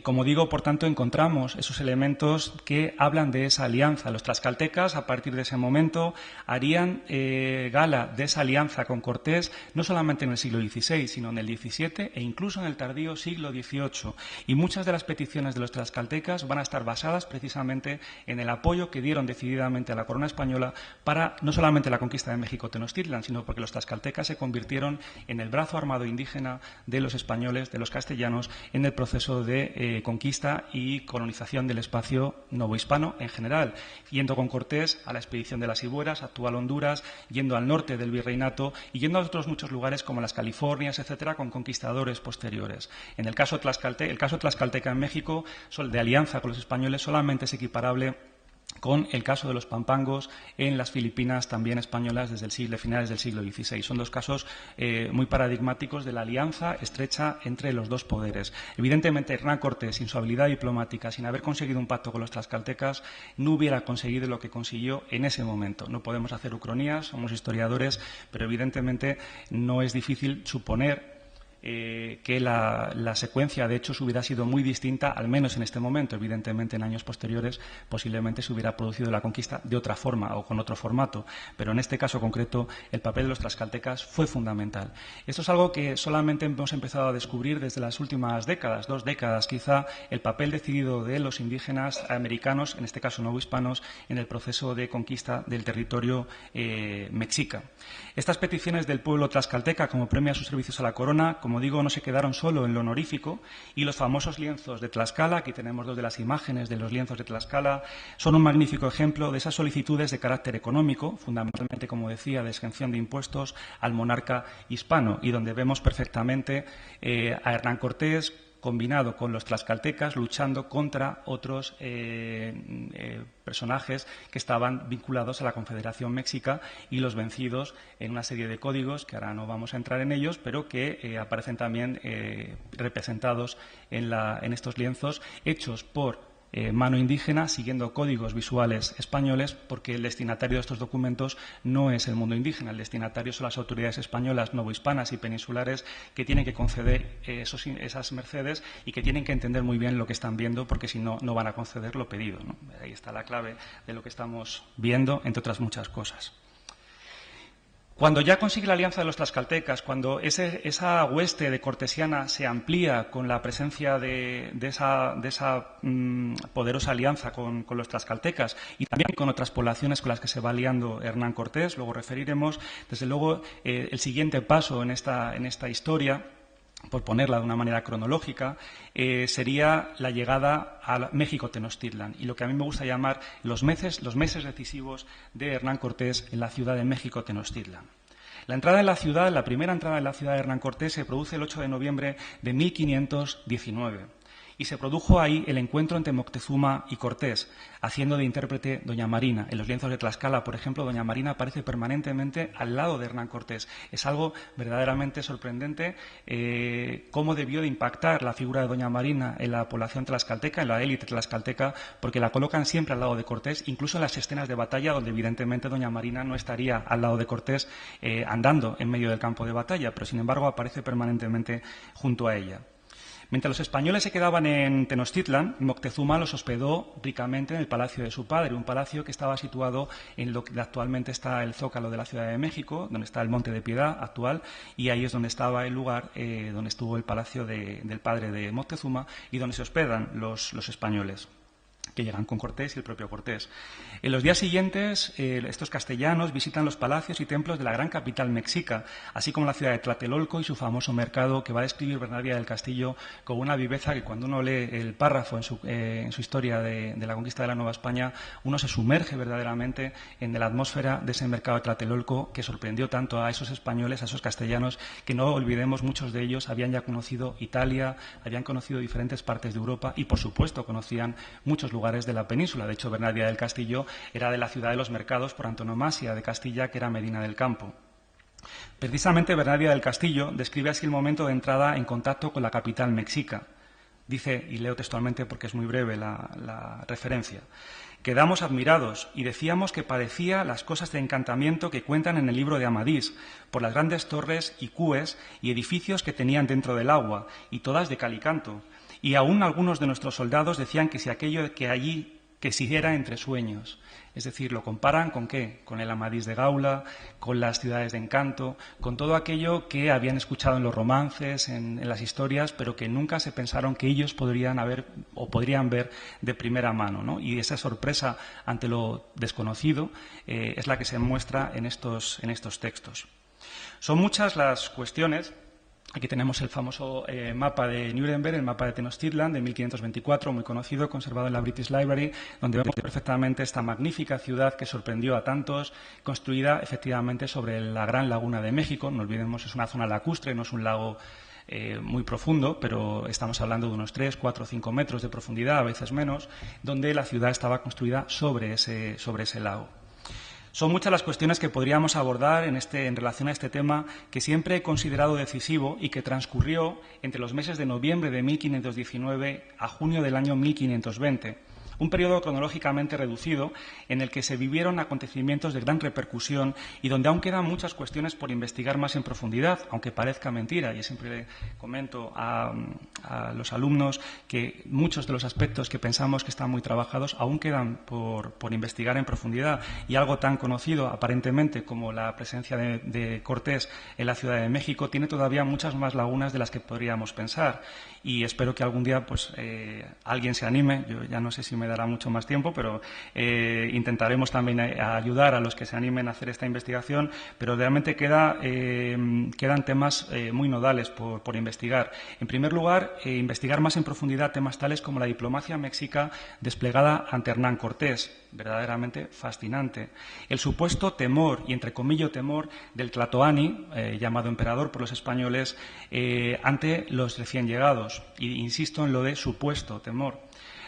[SPEAKER 2] como digo, por tanto, encontramos esos elementos que hablan de esa alianza. Los tlaxcaltecas, a partir de ese momento, harían gala de esa alianza con Cortés, no solamente en el siglo XVI, sino en el XVII e incluso en el tardío siglo XVIII. Y muchas de las peticiones de los tlaxcaltecas van a estar basadas precisamente en el apoyo que dieron decididamente a la corona española para no solamente la conquista de México Tenochtitlan, sino porque los tlaxcaltecas se convirtieron en el brazo armado indígena de los españoles, de los castellanos, en el proceso de conquista y colonización del espacio novohispano en general, yendo con Cortés a la expedición de las Ibueras, actual Honduras, yendo al norte del virreinato y yendo a otros muchos lugares como las Californias, etcétera, con conquistadores posteriores. En el caso tlaxcalteca en México, de alianza con los españoles, solamente es equiparable con el caso de los pampangos en las Filipinas, también españolas, desde finales del siglo XVI. Son 2 casos muy paradigmáticos de la alianza estrecha entre los 2 poderes. Evidentemente, Hernán Cortés, sin su habilidad diplomática, sin haber conseguido un pacto con los tlaxcaltecas, no hubiera conseguido lo que consiguió en ese momento. No podemos hacer ucronías, somos historiadores, pero evidentemente no es difícil suponer que la secuencia de hechos hubiera sido muy distinta, al menos en este momento. Evidentemente, en años posteriores posiblemente se hubiera producido la conquista de otra forma o con otro formato, pero en este caso concreto el papel de los tlaxcaltecas fue fundamental. Esto es algo que solamente hemos empezado a descubrir desde las últimas décadas, 2 décadas quizá, el papel decidido de los indígenas americanos, en este caso novohispanos, en el proceso de conquista del territorio mexica. Estas peticiones del pueblo tlaxcalteca como premio a sus servicios a la corona, como digo, no se quedaron solo en lo honorífico, y los famosos lienzos de Tlaxcala, aquí tenemos 2 de las imágenes de los lienzos de Tlaxcala, son un magnífico ejemplo de esas solicitudes de carácter económico, fundamentalmente, como decía, de exención de impuestos al monarca hispano, y donde vemos perfectamente a Hernán Cortés combinado con los tlaxcaltecas luchando contra otros personajes que estaban vinculados a la Confederación Mexica y los vencidos en una serie de códigos, que ahora no vamos a entrar en ellos, pero que aparecen también representados en estos lienzos hechos por mano indígena, siguiendo códigos visuales españoles, porque el destinatario de estos documentos no es el mundo indígena. El destinatario son las autoridades españolas, novohispanas y peninsulares, que tienen que conceder esas mercedes y que tienen que entender muy bien lo que están viendo, porque si no, no van a conceder lo pedido, ¿no? Ahí está la clave de lo que estamos viendo, entre otras muchas cosas. Cuando ya consigue la alianza de los tlaxcaltecas, cuando esa hueste de cortesiana se amplía con la presencia de esa poderosa alianza con los tlaxcaltecas y también con otras poblaciones con las que se va aliando Hernán Cortés, luego referiremos, desde luego el siguiente paso en esta historia, por ponerla de una manera cronológica, sería la llegada a México-Tenochtitlan y lo que a mí me gusta llamar los meses decisivos de Hernán Cortés en la ciudad de México-Tenochtitlan. La entrada en la ciudad, la primera entrada en la ciudad de Hernán Cortés, se produce el 8 de noviembre de 1519. Y se produjo ahí el encuentro entre Moctezuma y Cortés, haciendo de intérprete doña Marina. En los lienzos de Tlaxcala, por ejemplo, doña Marina aparece permanentemente al lado de Hernán Cortés. Es algo verdaderamente sorprendente cómo debió de impactar la figura de doña Marina en la población tlaxcalteca, en la élite tlaxcalteca, porque la colocan siempre al lado de Cortés, incluso en las escenas de batalla, donde evidentemente doña Marina no estaría al lado de Cortés andando en medio del campo de batalla, pero sin embargo aparece permanentemente junto a ella. Mientras los españoles se quedaban en Tenochtitlan, Moctezuma los hospedó ricamente en el palacio de su padre, un palacio que estaba situado en lo que actualmente está el Zócalo de la Ciudad de México, donde está el Monte de Piedad actual, y ahí es donde estaba el lugar donde estuvo el palacio del padre de Moctezuma y donde se hospedan los españoles que llegan con Cortés y el propio Cortés. En los días siguientes, estos castellanos visitan los palacios y templos de la gran capital mexica, así como la ciudad de Tlatelolco y su famoso mercado, que va a describir Bernardía del Castillo con una viveza que cuando uno lee el párrafo en su historia de la conquista de la Nueva España, uno se sumerge verdaderamente en la atmósfera de ese mercado de Tlatelolco que sorprendió tanto a esos españoles, a esos castellanos, que no olvidemos, muchos de ellos habían ya conocido Italia, habían conocido diferentes partes de Europa y, por supuesto, conocían muchos lugares de la península. De hecho, Bernardía del Castillo era de la ciudad de los mercados por antonomasia de Castilla, que era Medina del Campo. Precisamente Bernardía del Castillo describe así el momento de entrada en contacto con la capital mexica. Dice, y leo textualmente porque es muy breve la referencia: quedamos admirados y decíamos que parecía las cosas de encantamiento que cuentan en el libro de Amadís, por las grandes torres y cúes y edificios que tenían dentro del agua, y todas de cal y canto. Y aún algunos de nuestros soldados decían que si aquello que allí que si era entre sueños. Es decir, lo comparan ¿con qué? Con el Amadís de Gaula, con las ciudades de encanto, con todo aquello que habían escuchado en los romances, en las historias, pero que nunca se pensaron que ellos podrían ver de primera mano, ¿no? Y esa sorpresa ante lo desconocido es la que se muestra en estos textos. Son muchas las cuestiones. Aquí tenemos el famoso mapa de Nuremberg, el mapa de Tenochtitlan de 1524, muy conocido, conservado en la British Library, donde vemos perfectamente esta magnífica ciudad que sorprendió a tantos, construida efectivamente sobre la Gran Laguna de México. No olvidemos, es una zona lacustre, no es un lago muy profundo, pero estamos hablando de unos 3, 4, 5 metros de profundidad, a veces menos, donde la ciudad estaba construida sobre ese lago. Son muchas las cuestiones que podríamos abordar en relación a este tema, que siempre he considerado decisivo y que transcurrió entre los meses de noviembre de 1519 a junio del año 1520. Un periodo cronológicamente reducido en el que se vivieron acontecimientos de gran repercusión y donde aún quedan muchas cuestiones por investigar más en profundidad, aunque parezca mentira. Y siempre comento a los alumnos que muchos de los aspectos que pensamos que están muy trabajados aún quedan por investigar en profundidad. Y algo tan conocido, aparentemente, como la presencia de Cortés en la Ciudad de México, tiene todavía muchas más lagunas de las que podríamos pensar. Y espero que algún día pues, alguien se anime. Yo ya no sé si me dará mucho más tiempo, pero intentaremos también ayudar a los que se animen a hacer esta investigación. Pero realmente quedan temas muy nodales por investigar. En primer lugar, investigar más en profundidad temas tales como la diplomacia mexica desplegada ante Hernán Cortés, verdaderamente fascinante. El supuesto temor, y entre comillas temor, del Tlatoani, llamado emperador por los españoles, ante los recién llegados. Y insisto en lo de supuesto temor.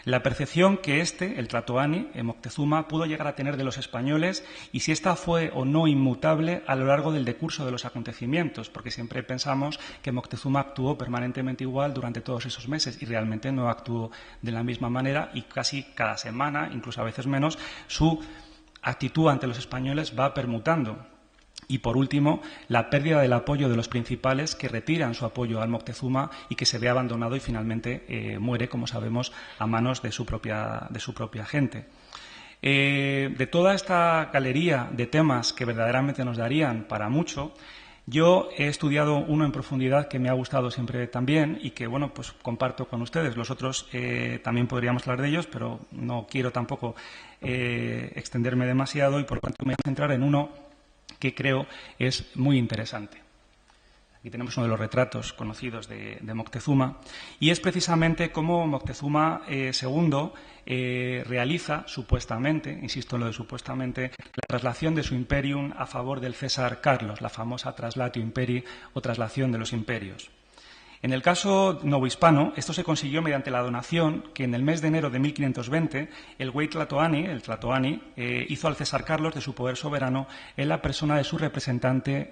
[SPEAKER 2] La percepción que el Tlatoani, Moctezuma, pudo llegar a tener de los españoles y si ésta fue o no inmutable a lo largo del decurso de los acontecimientos, porque siempre pensamos que Moctezuma actuó permanentemente igual durante todos esos meses y realmente no actuó de la misma manera y casi cada semana, incluso a veces menos, su actitud ante los españoles va permutando. Y, por último, la pérdida del apoyo de los principales que retiran su apoyo al Moctezuma y que se ve abandonado y finalmente muere, como sabemos, a manos de su propia gente. De toda esta galería de temas que verdaderamente nos darían para mucho, yo he estudiado uno en profundidad que me ha gustado siempre también y que, bueno, pues comparto con ustedes. Los otros también podríamos hablar de ellos, pero no quiero tampoco extenderme demasiado y, por lo tanto, me voy a centrar en uno que creo es muy interesante. Aquí tenemos uno de los retratos conocidos de Moctezuma y es precisamente cómo Moctezuma II realiza supuestamente, insisto en lo de supuestamente, la traslación de su imperium a favor del César Carlos, la famosa traslatio imperii o traslación de los imperios. En el caso novohispano, esto se consiguió mediante la donación que en el mes de enero de 1520 el güey Tlatoani, hizo al César Carlos de su poder soberano en la persona de su representante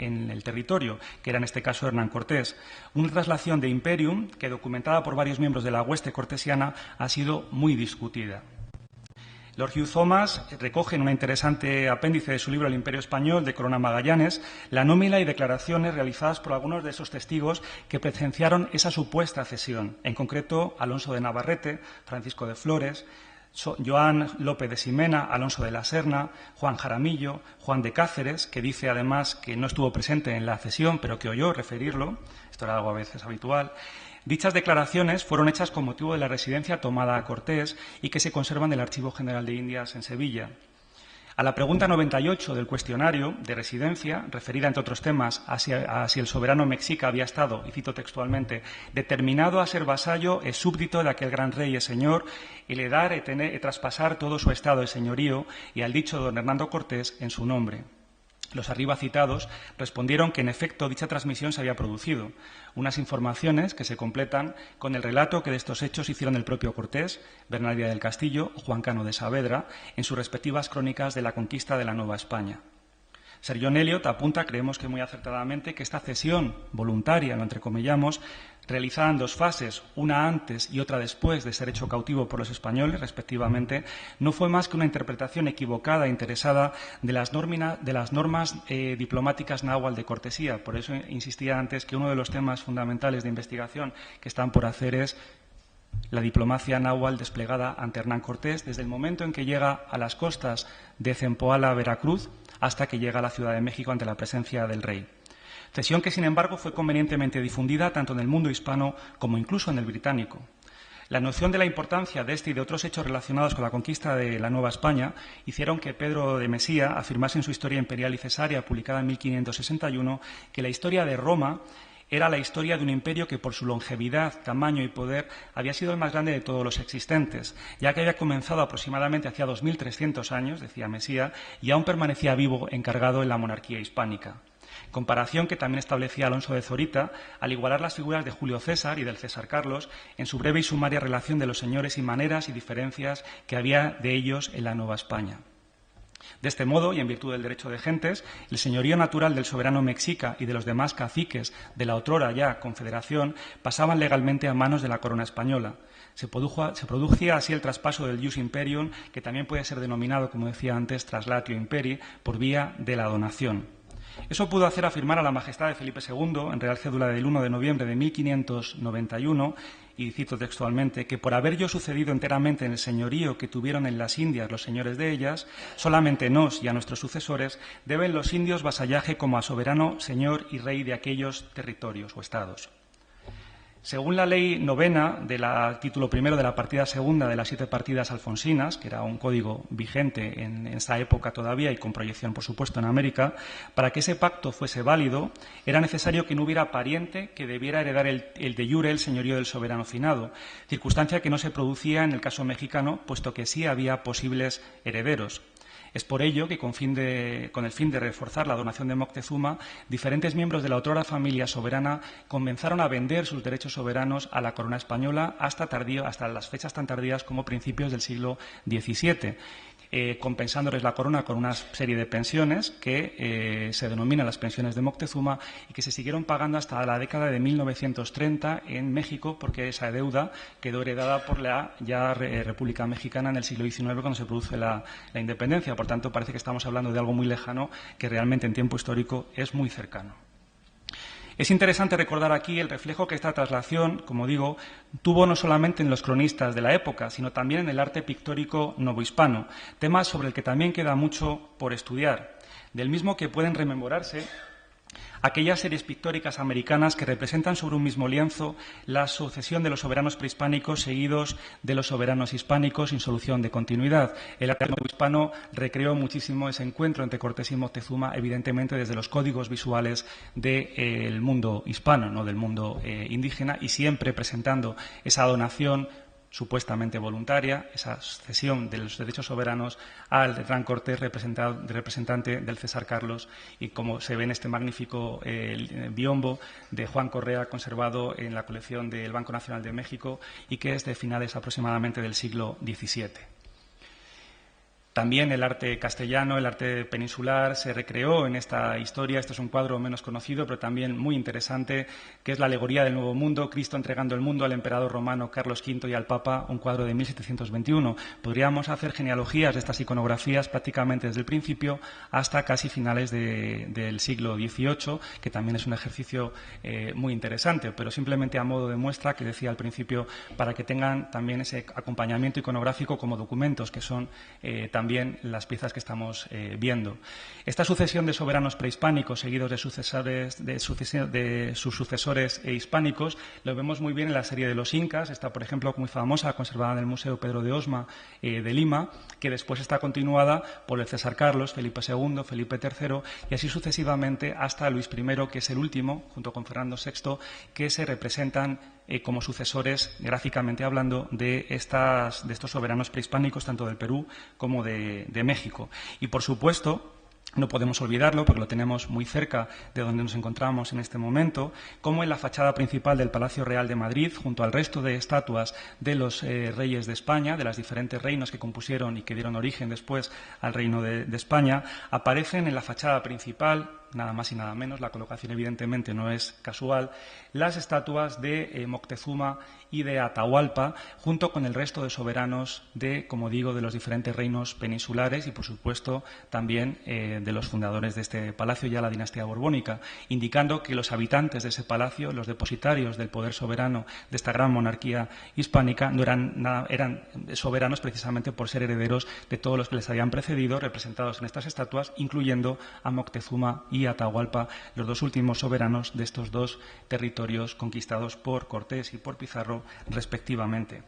[SPEAKER 2] en el territorio, que era en este caso Hernán Cortés. Una traslación de imperium que, documentada por varios miembros de la hueste cortesiana, ha sido muy discutida. Lord Hugh Thomas recoge en un interesante apéndice de su libro El Imperio Español, de Corona Magallanes, la nómina y declaraciones realizadas por algunos de esos testigos que presenciaron esa supuesta cesión, en concreto Alonso de Navarrete, Francisco de Flores, Joan López de Ximena, Alonso de la Serna, Juan Jaramillo, Juan de Cáceres, que dice además que no estuvo presente en la cesión, pero que oyó referirlo, esto era algo a veces habitual. Dichas declaraciones fueron hechas con motivo de la residencia tomada a Cortés y que se conservan del Archivo General de Indias en Sevilla. A la pregunta 98 del cuestionario de residencia, referida entre otros temas a si el soberano mexica había estado, y cito textualmente, determinado a ser vasallo e súbdito de aquel gran rey y señor, y le dar e traspasar todo su estado de señorío, y al dicho don Hernando Cortés en su nombre. Los arriba citados respondieron que, en efecto, dicha transmisión se había producido. Unas informaciones que se completan con el relato que de estos hechos hicieron el propio Cortés, Bernal Díaz del Castillo o Juan Cano de Saavedra en sus respectivas crónicas de la conquista de la Nueva España. Sir John Eliot apunta, creemos que muy acertadamente, que esta cesión voluntaria, lo entrecomillamos, realizada en dos fases, una antes y otra después de ser hecho cautivo por los españoles, respectivamente, no fue más que una interpretación equivocada e interesada de las normas diplomáticas náhuatl de cortesía. Por eso insistía antes que uno de los temas fundamentales de investigación que están por hacer es la diplomacia náhuatl desplegada ante Hernán Cortés desde el momento en que llega a las costas de Zempoala, Veracruz, hasta que llega a la Ciudad de México ante la presencia del rey. Cesión que, sin embargo, fue convenientemente difundida tanto en el mundo hispano como incluso en el británico. La noción de la importancia de este y de otros hechos relacionados con la conquista de la Nueva España hicieron que Pedro de Mesía afirmase en su Historia Imperial y Cesárea, publicada en 1561, que la historia de Roma era la historia de un imperio que, por su longevidad, tamaño y poder, había sido el más grande de todos los existentes, ya que había comenzado aproximadamente hacia 2300 años, decía Mesía, y aún permanecía vivo, encargado en la monarquía hispánica. Comparación que también establecía Alonso de Zorita al igualar las figuras de Julio César y del César Carlos en su breve y sumaria relación de los señores y maneras y diferencias que había de ellos en la Nueva España. De este modo, y en virtud del derecho de gentes, el señorío natural del soberano mexica y de los demás caciques de la otrora ya confederación pasaban legalmente a manos de la corona española. Se producía así el traspaso del Ius Imperium, que también puede ser denominado, como decía antes, Traslatio Imperii, por vía de la donación. Eso pudo hacer afirmar a la majestad de Felipe II, en Real Cédula del 1 de noviembre de 1591, y cito textualmente, que por haber yo sucedido enteramente en el señorío que tuvieron en las Indias los señores de ellas, solamente nos y a nuestros sucesores deben los indios vasallaje como a soberano, señor y rey de aquellos territorios o estados. Según la ley novena del título primero de la partida segunda de las 7 partidas alfonsinas, que era un código vigente en esa época todavía y con proyección, por supuesto, en América, para que ese pacto fuese válido, era necesario que no hubiera pariente que debiera heredar el de jure el señorío del soberano finado, circunstancia que no se producía en el caso mexicano, puesto que sí había posibles herederos. Es por ello que, con el fin de reforzar la donación de Moctezuma, diferentes miembros de la otrora familia soberana comenzaron a vender sus derechos soberanos a la corona española hasta las fechas tan tardías como principios del siglo XVII. Compensándoles la corona con una serie de pensiones que se denominan las pensiones de Moctezuma y que se siguieron pagando hasta la década de 1930 en México, porque esa deuda quedó heredada por la ya República Mexicana en el siglo XIX, cuando se produce la independencia. Por tanto, parece que estamos hablando de algo muy lejano que realmente en tiempo histórico es muy cercano. Es interesante recordar aquí el reflejo que esta traslación, como digo, tuvo no solamente en los cronistas de la época, sino también en el arte pictórico novohispano, tema sobre el que también queda mucho por estudiar, del mismo que pueden rememorarse aquellas series pictóricas americanas que representan sobre un mismo lienzo la sucesión de los soberanos prehispánicos seguidos de los soberanos hispánicos sin solución de continuidad. El arte hispano recreó muchísimo ese encuentro entre Cortés y Moctezuma, evidentemente desde los códigos visuales del mundo hispano, no del mundo indígena, y siempre presentando esa donación supuestamente voluntaria, esa cesión de los derechos soberanos al gran Cortés, representante del César Carlos, y como se ve en este magnífico biombo de Juan Correa, conservado en la colección del Banco Nacional de México y que es de finales aproximadamente del siglo XVII. También el arte castellano, el arte peninsular, se recreó en esta historia. Este es un cuadro menos conocido, pero también muy interesante, que es la alegoría del Nuevo Mundo, Cristo entregando el mundo al emperador romano Carlos V y al Papa, un cuadro de 1721. Podríamos hacer genealogías de estas iconografías prácticamente desde el principio hasta casi finales del siglo XVIII, que también es un ejercicio muy interesante, pero simplemente a modo de muestra, que decía al principio, para que tengan también ese acompañamiento iconográfico como documentos, que son también las piezas que estamos viendo. Esta sucesión de soberanos prehispánicos seguidos de sus sucesores hispánicos lo vemos muy bien en la serie de los Incas. Está, por ejemplo, muy famosa, conservada en el Museo Pedro de Osma de Lima, que después está continuada por el César Carlos, Felipe II, Felipe III y así sucesivamente hasta Luis I, que es el último, junto con Fernando VI, que se representan como sucesores, gráficamente hablando, de estos soberanos prehispánicos, tanto del Perú como de México. Y, por supuesto, no podemos olvidarlo, porque lo tenemos muy cerca de donde nos encontramos en este momento, como en la fachada principal del Palacio Real de Madrid, junto al resto de estatuas de los reyes de España, de los diferentes reinos que compusieron y que dieron origen después al reino de España, aparecen en la fachada principal, nada más y nada menos, la colocación evidentemente no es casual, las estatuas de Moctezuma y de Atahualpa, junto con el resto de soberanos como digo, de los diferentes reinos peninsulares y, por supuesto, también de los fundadores de este palacio, ya la dinastía borbónica, indicando que los habitantes de ese palacio, los depositarios del poder soberano de esta gran monarquía hispánica, eran soberanos precisamente por ser herederos de todos los que les habían precedido, representados en estas estatuas, incluyendo a Moctezuma y Atahualpa, los dos últimos soberanos de estos dos territorios conquistados por Cortés y por Pizarro, respectivamente.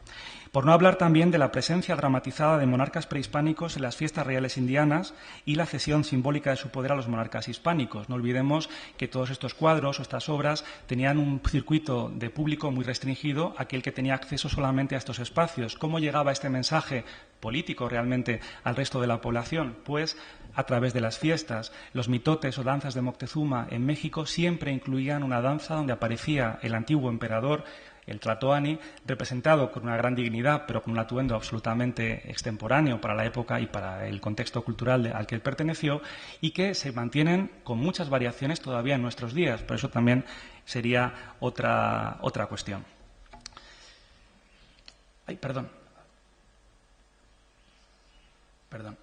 [SPEAKER 2] Por no hablar también de la presencia dramatizada de monarcas prehispánicos en las fiestas reales indianas y la cesión simbólica de su poder a los monarcas hispánicos. No olvidemos que todos estos cuadros o estas obras tenían un circuito de público muy restringido, aquel que tenía acceso solamente a estos espacios. ¿Cómo llegaba este mensaje político realmente al resto de la población? Pues a través de las fiestas. Los mitotes o danzas de Moctezuma en México siempre incluían una danza donde aparecía el antiguo emperador, el Tlatoani, representado con una gran dignidad, pero con un atuendo absolutamente extemporáneo para la época y para el contexto cultural al que él perteneció, y que se mantienen con muchas variaciones todavía en nuestros días. Por eso también sería otra cuestión. Ay, perdón. Perdón.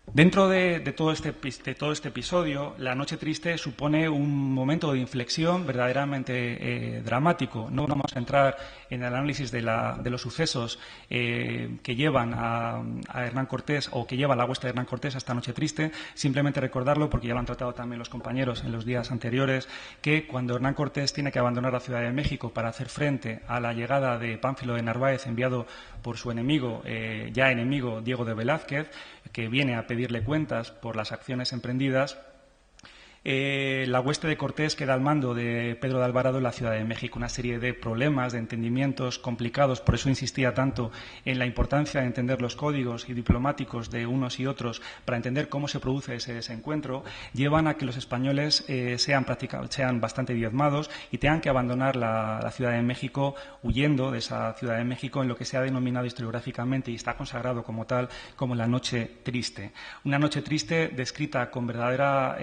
[SPEAKER 2] Dentro de todo este episodio, La Noche Triste supone un momento de inflexión verdaderamente dramático. No vamos a entrar en el análisis de los sucesos que llevan a Hernán Cortés o que lleva la hueste de Hernán Cortés a esta Noche Triste. Simplemente recordarlo, porque ya lo han tratado también los compañeros en los días anteriores, que cuando Hernán Cortés tiene que abandonar la Ciudad de México para hacer frente a la llegada de Pánfilo de Narváez, enviado por su enemigo, ya enemigo, Diego de Velázquez, que viene a pedirle cuentas por las acciones emprendidas, la hueste de Cortés queda al mando de Pedro de Alvarado en la Ciudad de México. Una serie de problemas, de entendimientos complicados, por eso insistía tanto en la importancia de entender los códigos y diplomáticos de unos y otros para entender cómo se produce ese desencuentro, llevan a que los españoles sean bastante diezmados y tengan que abandonar la Ciudad de México, huyendo de esa Ciudad de México en lo que se ha denominado historiográficamente y está consagrado como tal como la Noche Triste. Una noche triste descrita con verdadera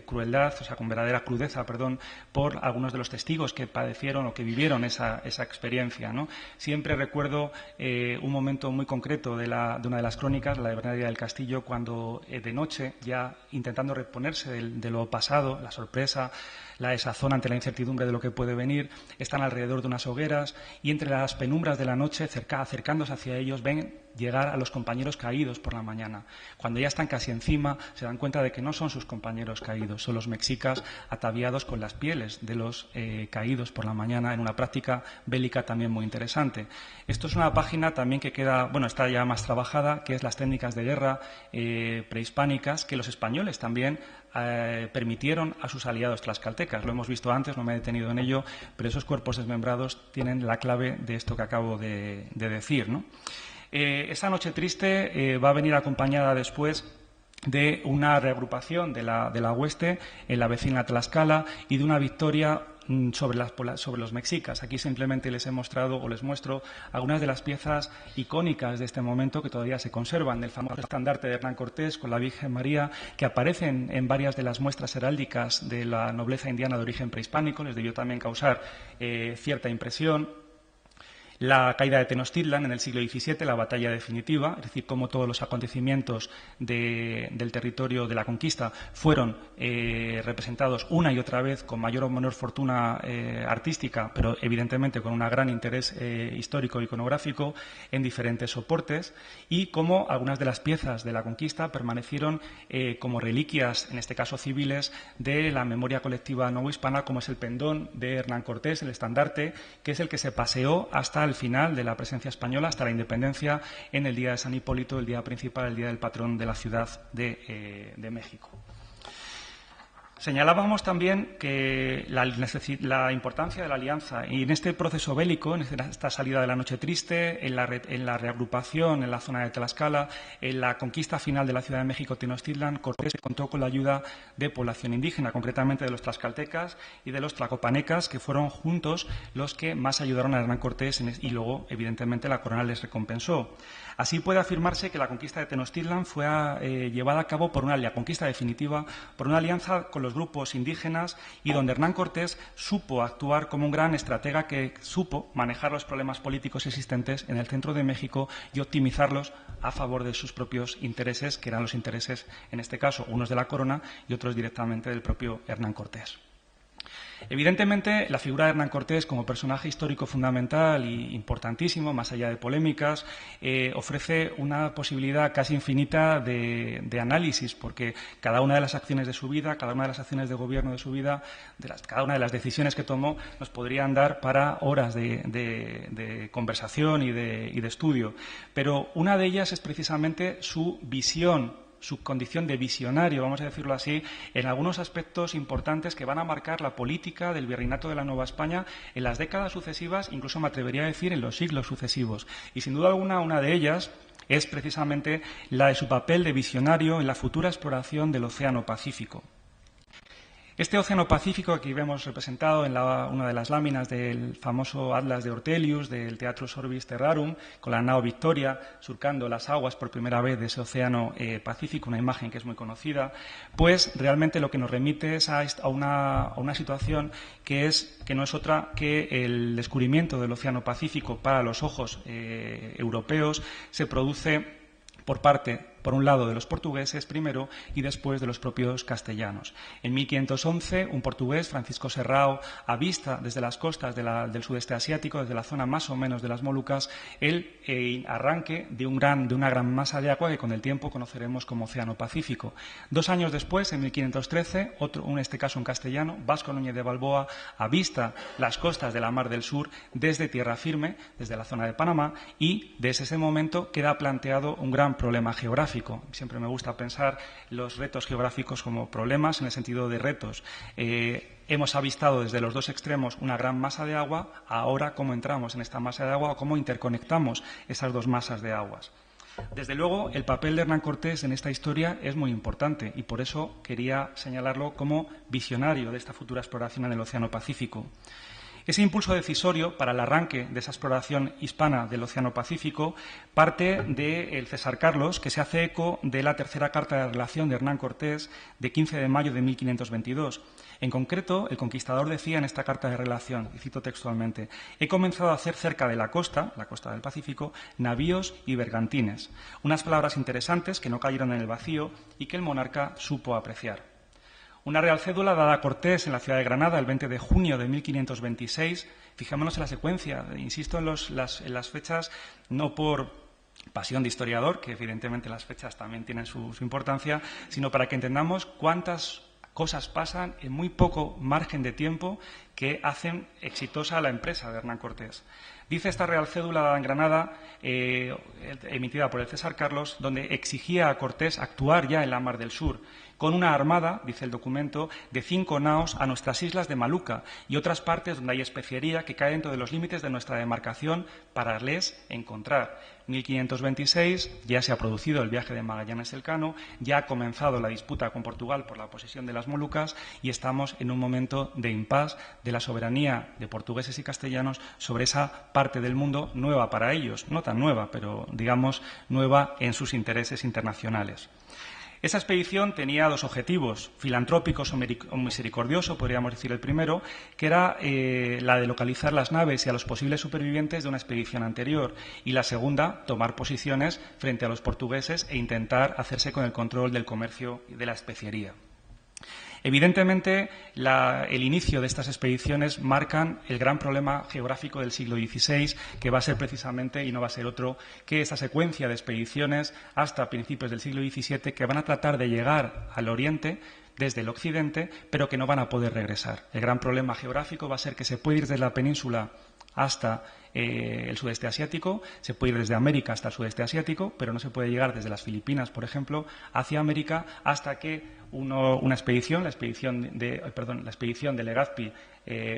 [SPEAKER 2] crueldad, o sea, con verdadera crudeza, por algunos de los testigos que padecieron o que vivieron esa experiencia, ¿no? Siempre recuerdo un momento muy concreto de una de las crónicas, la de Bernardino del Castillo, cuando de noche, ya intentando reponerse de lo pasado, la sorpresa, la desazón ante la incertidumbre de lo que puede venir, están alrededor de unas hogueras y entre las penumbras de la noche, acercándose hacia ellos, ven llegar a los compañeros caídos por la mañana. Cuando ya están casi encima, se dan cuenta de que no son sus compañeros caídos, son los mexicas ataviados con las pieles de los caídos por la mañana, en una práctica bélica también muy interesante. Esto es una página también que está ya más trabajada, que es las técnicas de guerra prehispánicas que los españoles también permitieron a sus aliados tlaxcaltecas. Lo hemos visto antes, no me he detenido en ello, pero esos cuerpos desmembrados tienen la clave de esto que acabo de decir, ¿no? Esa Noche Triste va a venir acompañada después de una reagrupación de la hueste en la vecina Tlaxcala y de una victoria sobre los mexicas. Aquí simplemente les he mostrado o les muestro algunas de las piezas icónicas de este momento que todavía se conservan, del famoso estandarte de Hernán Cortés con la Virgen María, que aparecen en varias de las muestras heráldicas de la nobleza indiana de origen prehispánico. Les debió también causar cierta impresión. La caída de Tenochtitlan en el siglo XVII, la batalla definitiva, es decir, cómo todos los acontecimientos del territorio de la conquista fueron representados una y otra vez con mayor o menor fortuna artística, pero evidentemente con un gran interés histórico e iconográfico en diferentes soportes, y cómo algunas de las piezas de la conquista permanecieron como reliquias, en este caso civiles, de la memoria colectiva novohispana, como es el pendón de Hernán Cortés, el estandarte, que es el que se paseó hasta el final de la presencia española, hasta la independencia, en el día de San Hipólito, el día principal, el día del patrón de la Ciudad de México. Señalábamos también que la importancia de la alianza y en este proceso bélico, en esta salida de la Noche Triste, en la reagrupación en la zona de Tlaxcala, en la conquista final de la Ciudad de México, Tenochtitlan, Cortés contó con la ayuda de población indígena, concretamente de los tlaxcaltecas y de los tlacopanecas, que fueron juntos los que más ayudaron a Hernán Cortés y luego, evidentemente, la corona les recompensó. Así puede afirmarse que la conquista de Tenochtitlan fue llevada a cabo la conquista definitiva por una alianza con los grupos indígenas y donde Hernán Cortés supo actuar como un gran estratega que supo manejar los problemas políticos existentes en el centro de México y optimizarlos a favor de sus propios intereses, que eran los intereses, en este caso, unos de la corona y otros directamente del propio Hernán Cortés. Evidentemente, la figura de Hernán Cortés como personaje histórico fundamental e importantísimo, más allá de polémicas, ofrece una posibilidad casi infinita de análisis, porque cada una de las acciones de su vida, cada una de las acciones de gobierno de su vida, cada una de las decisiones que tomó, nos podrían dar para horas de conversación y de estudio. Pero una de ellas es precisamente su visión, su condición de visionario, vamos a decirlo así, en algunos aspectos importantes que van a marcar la política del virreinato de la Nueva España en las décadas sucesivas, incluso me atrevería a decir en los siglos sucesivos. Y sin duda alguna, una de ellas es precisamente la de su papel de visionario en la futura exploración del Océano Pacífico. Este océano Pacífico, aquí vemos representado en una de las láminas del famoso Atlas de Ortelius, del Teatro Orbis Terrarum, con la nao Victoria surcando las aguas por primera vez de ese océano Pacífico, una imagen que es muy conocida, pues realmente lo que nos remite es a una situación que no es otra que el descubrimiento del océano Pacífico para los ojos europeos se produce por un lado de los portugueses primero y después de los propios castellanos. En 1511, un portugués, Francisco Serrao, avista desde las costas del sudeste asiático, desde la zona más o menos de las Molucas, el arranque de una gran masa de agua que con el tiempo conoceremos como Océano Pacífico. 2 años después, en 1513, en este caso un castellano, Vasco Núñez de Balboa, avista las costas de la Mar del Sur desde tierra firme, desde la zona de Panamá, y desde ese momento queda planteado un gran problema geográfico. Siempre me gusta pensar los retos geográficos como problemas en el sentido de retos. Hemos avistado desde los dos extremos una gran masa de agua. Ahora, ¿cómo entramos en esta masa de agua o cómo interconectamos esas dos masas de aguas? Desde luego, el papel de Hernán Cortés en esta historia es muy importante y por eso quería señalarlo como visionario de esta futura exploración en el Océano Pacífico. Ese impulso decisorio para el arranque de esa exploración hispana del Océano Pacífico parte del César Carlos, que se hace eco de la tercera carta de relación de Hernán Cortés de 15 de mayo de 1522. En concreto, el conquistador decía en esta carta de relación, y cito textualmente: «He comenzado a hacer cerca de la costa del Pacífico, navíos y bergantines». Unas palabras interesantes que no cayeron en el vacío y que el monarca supo apreciar. Una real cédula dada a Cortés en la ciudad de Granada el 20 de junio de 1526. Fijémonos en la secuencia. Insisto en las fechas, no por pasión de historiador, que evidentemente las fechas también tienen su importancia, sino para que entendamos cuántas cosas pasan en muy poco margen de tiempo que hacen exitosa la empresa de Hernán Cortés. Dice esta real cédula dada en Granada, emitida por el César Carlos, donde exigía a Cortés actuar ya en la Mar del Sur, con una armada, dice el documento, de 5 naos a nuestras islas de Maluca y otras partes donde hay especiería que cae dentro de los límites de nuestra demarcación para les encontrar. 1526 ya se ha producido el viaje de Magallanes Elcano, ya ha comenzado la disputa con Portugal por la posesión de las Molucas y estamos en un momento de impasse de la soberanía de portugueses y castellanos sobre esa parte del mundo nueva para ellos, no tan nueva, pero digamos nueva en sus intereses internacionales. Esa expedición tenía 2 objetivos, filantrópicos o misericordioso, podríamos decir el primero, que era la de localizar las naves y a los posibles supervivientes de una expedición anterior, y la segunda, tomar posiciones frente a los portugueses e intentar hacerse con el control del comercio y de la especiería. Evidentemente, el inicio de estas expediciones marcan el gran problema geográfico del siglo XVI, que va a ser precisamente, y no va a ser otro, que esta secuencia de expediciones hasta principios del siglo XVII que van a tratar de llegar al Oriente desde el Occidente, pero que no van a poder regresar. El gran problema geográfico va a ser que se puede ir desde la península hasta el sudeste asiático, se puede ir desde América hasta el sudeste asiático, pero no se puede llegar desde las Filipinas, por ejemplo, hacia América hasta que una expedición, la expedición de Legazpi